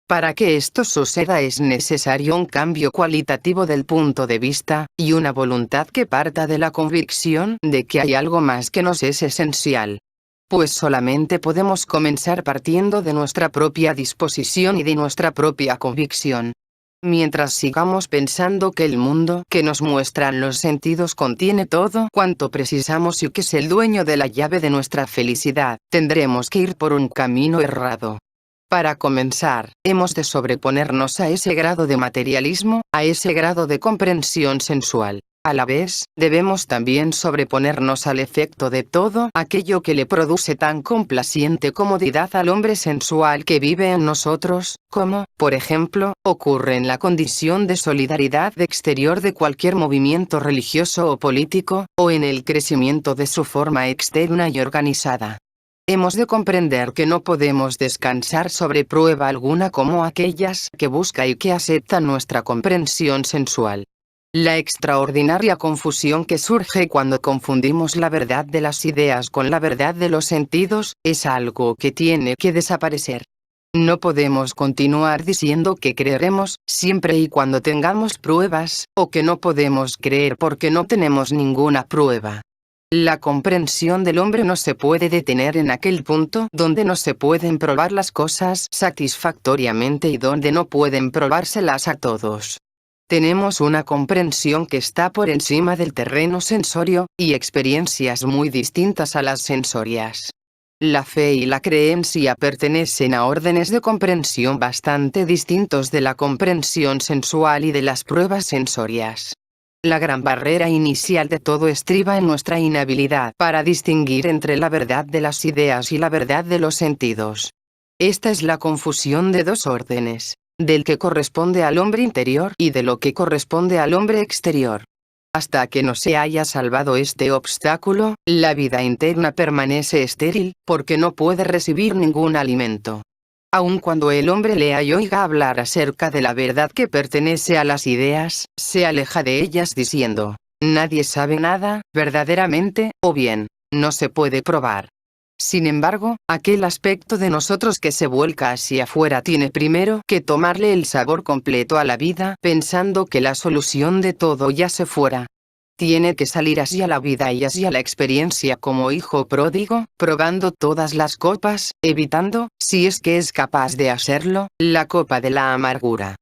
Para que esto suceda es necesario un cambio cualitativo del punto de vista, y una voluntad que parta de la convicción de que hay algo más que nos es esencial. Pues solamente podemos comenzar partiendo de nuestra propia disposición y de nuestra propia convicción. Mientras sigamos pensando que el mundo que nos muestran los sentidos contiene todo cuanto precisamos y que es el dueño de la llave de nuestra felicidad, tendremos que ir por un camino errado. Para comenzar, hemos de sobreponernos a ese grado de materialismo, a ese grado de comprensión sensual. A la vez, debemos también sobreponernos al efecto de todo aquello que le produce tan complaciente comodidad al hombre sensual que vive en nosotros, como, por ejemplo, ocurre en la condición de solidaridad exterior de cualquier movimiento religioso o político, o en el crecimiento de su forma externa y organizada. Hemos de comprender que no podemos descansar sobre prueba alguna como aquellas que busca y que aceptan nuestra comprensión sensual. La extraordinaria confusión que surge cuando confundimos la verdad de las ideas con la verdad de los sentidos, es algo que tiene que desaparecer. No podemos continuar diciendo que creeremos, siempre y cuando tengamos pruebas, o que no podemos creer porque no tenemos ninguna prueba. La comprensión del hombre no se puede detener en aquel punto donde no se pueden probar las cosas satisfactoriamente y donde no pueden probárselas a todos. Tenemos una comprensión que está por encima del terreno sensorio, y experiencias muy distintas a las sensorias. La fe y la creencia pertenecen a órdenes de comprensión bastante distintos de la comprensión sensual y de las pruebas sensorias. La gran barrera inicial de todo estriba en nuestra inhabilidad para distinguir entre la verdad de las ideas y la verdad de los sentidos. Esta es la confusión de dos órdenes, del que corresponde al hombre interior y de lo que corresponde al hombre exterior. Hasta que no se haya salvado este obstáculo, la vida interna permanece estéril, porque no puede recibir ningún alimento. Aun cuando el hombre lea y oiga hablar acerca de la verdad que pertenece a las ideas, se aleja de ellas diciendo, nadie sabe nada, verdaderamente, o bien, no se puede probar. Sin embargo, aquel aspecto de nosotros que se vuelca hacia afuera tiene primero que tomarle el sabor completo a la vida, pensando que la solución de todo yace fuera. Tiene que salir hacia la vida y hacia la experiencia como hijo pródigo, probando todas las copas, evitando, si es que es capaz de hacerlo, la copa de la amargura.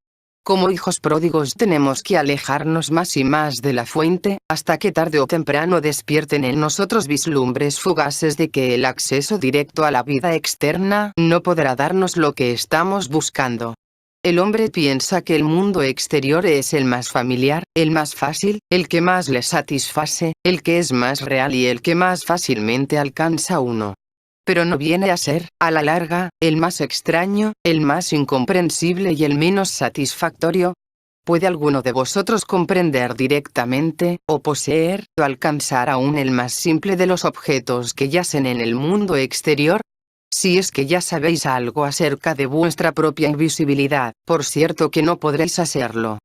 Como hijos pródigos tenemos que alejarnos más y más de la fuente, hasta que tarde o temprano despierten en nosotros vislumbres fugaces de que el acceso directo a la vida externa no podrá darnos lo que estamos buscando. El hombre piensa que el mundo exterior es el más familiar, el más fácil, el que más le satisface, el que es más real y el que más fácilmente alcanza uno. Pero no viene a ser, a la larga, el más extraño, el más incomprensible y el menos satisfactorio. ¿Puede alguno de vosotros comprender directamente, o poseer, o alcanzar aún el más simple de los objetos que yacen en el mundo exterior? Si es que ya sabéis algo acerca de vuestra propia invisibilidad, por cierto que no podréis hacerlo.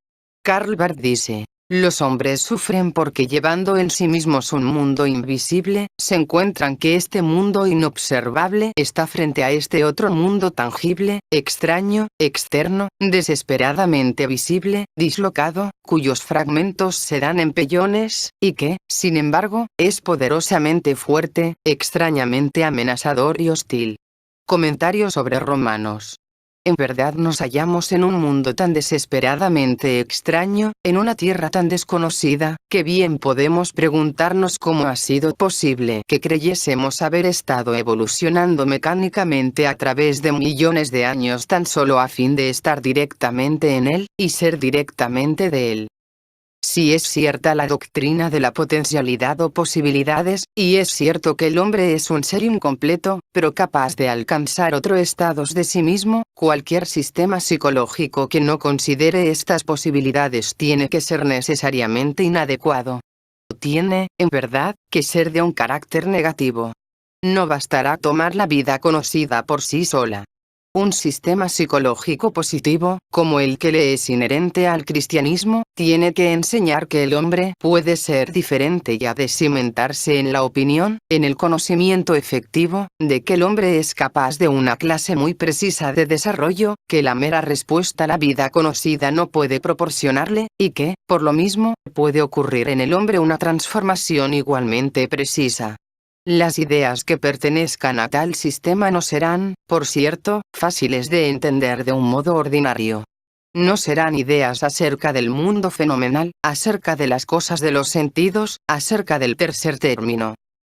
Karl Barth dice, Los hombres sufren porque llevando en sí mismos un mundo invisible, se encuentran que este mundo inobservable está frente a este otro mundo tangible, extraño, externo, desesperadamente visible, dislocado, cuyos fragmentos se dan en pellones, y que, sin embargo, es poderosamente fuerte, extrañamente amenazador y hostil. Comentario sobre Romanos. En verdad nos hallamos en un mundo tan desesperadamente extraño, en una tierra tan desconocida, que bien podemos preguntarnos cómo ha sido posible que creyésemos haber estado evolucionando mecánicamente a través de millones de años tan solo a fin de estar directamente en él, y ser directamente de él. Si es cierta la doctrina de la potencialidad o posibilidades, y es cierto que el hombre es un ser incompleto, pero capaz de alcanzar otros estados de sí mismo, cualquier sistema psicológico que no considere estas posibilidades tiene que ser necesariamente inadecuado. Tiene, en verdad, que ser de un carácter negativo. No bastará tomar la vida conocida por sí sola. Un sistema psicológico positivo, como el que le es inherente al cristianismo, tiene que enseñar que el hombre puede ser diferente y ha de cimentarse en la opinión, en el conocimiento efectivo, de que el hombre es capaz de una clase muy precisa de desarrollo, que la mera respuesta a la vida conocida no puede proporcionarle, y que, por lo mismo, puede ocurrir en el hombre una transformación igualmente precisa. Las ideas que pertenezcan a tal sistema no serán, por cierto, fáciles de entender de un modo ordinario. No serán ideas acerca del mundo fenomenal, acerca de las cosas de los sentidos, acerca del tercer término.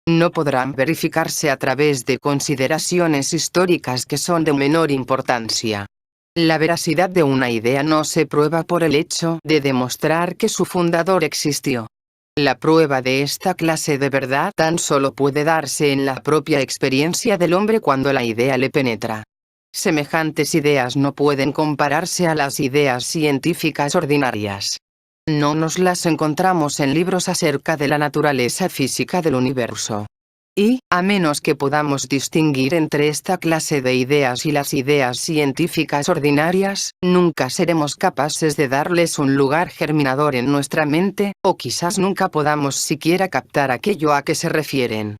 No podrán verificarse a través de consideraciones históricas que son de menor importancia. La veracidad de una idea no se prueba por el hecho de demostrar que su fundador existió. La prueba de esta clase de verdad tan solo puede darse en la propia experiencia del hombre cuando la idea le penetra. Semejantes ideas no pueden compararse a las ideas científicas ordinarias. No nos las encontramos en libros acerca de la naturaleza física del universo. Y, a menos que podamos distinguir entre esta clase de ideas y las ideas científicas ordinarias, nunca seremos capaces de darles un lugar germinador en nuestra mente, o quizás nunca podamos siquiera captar aquello a que se refieren.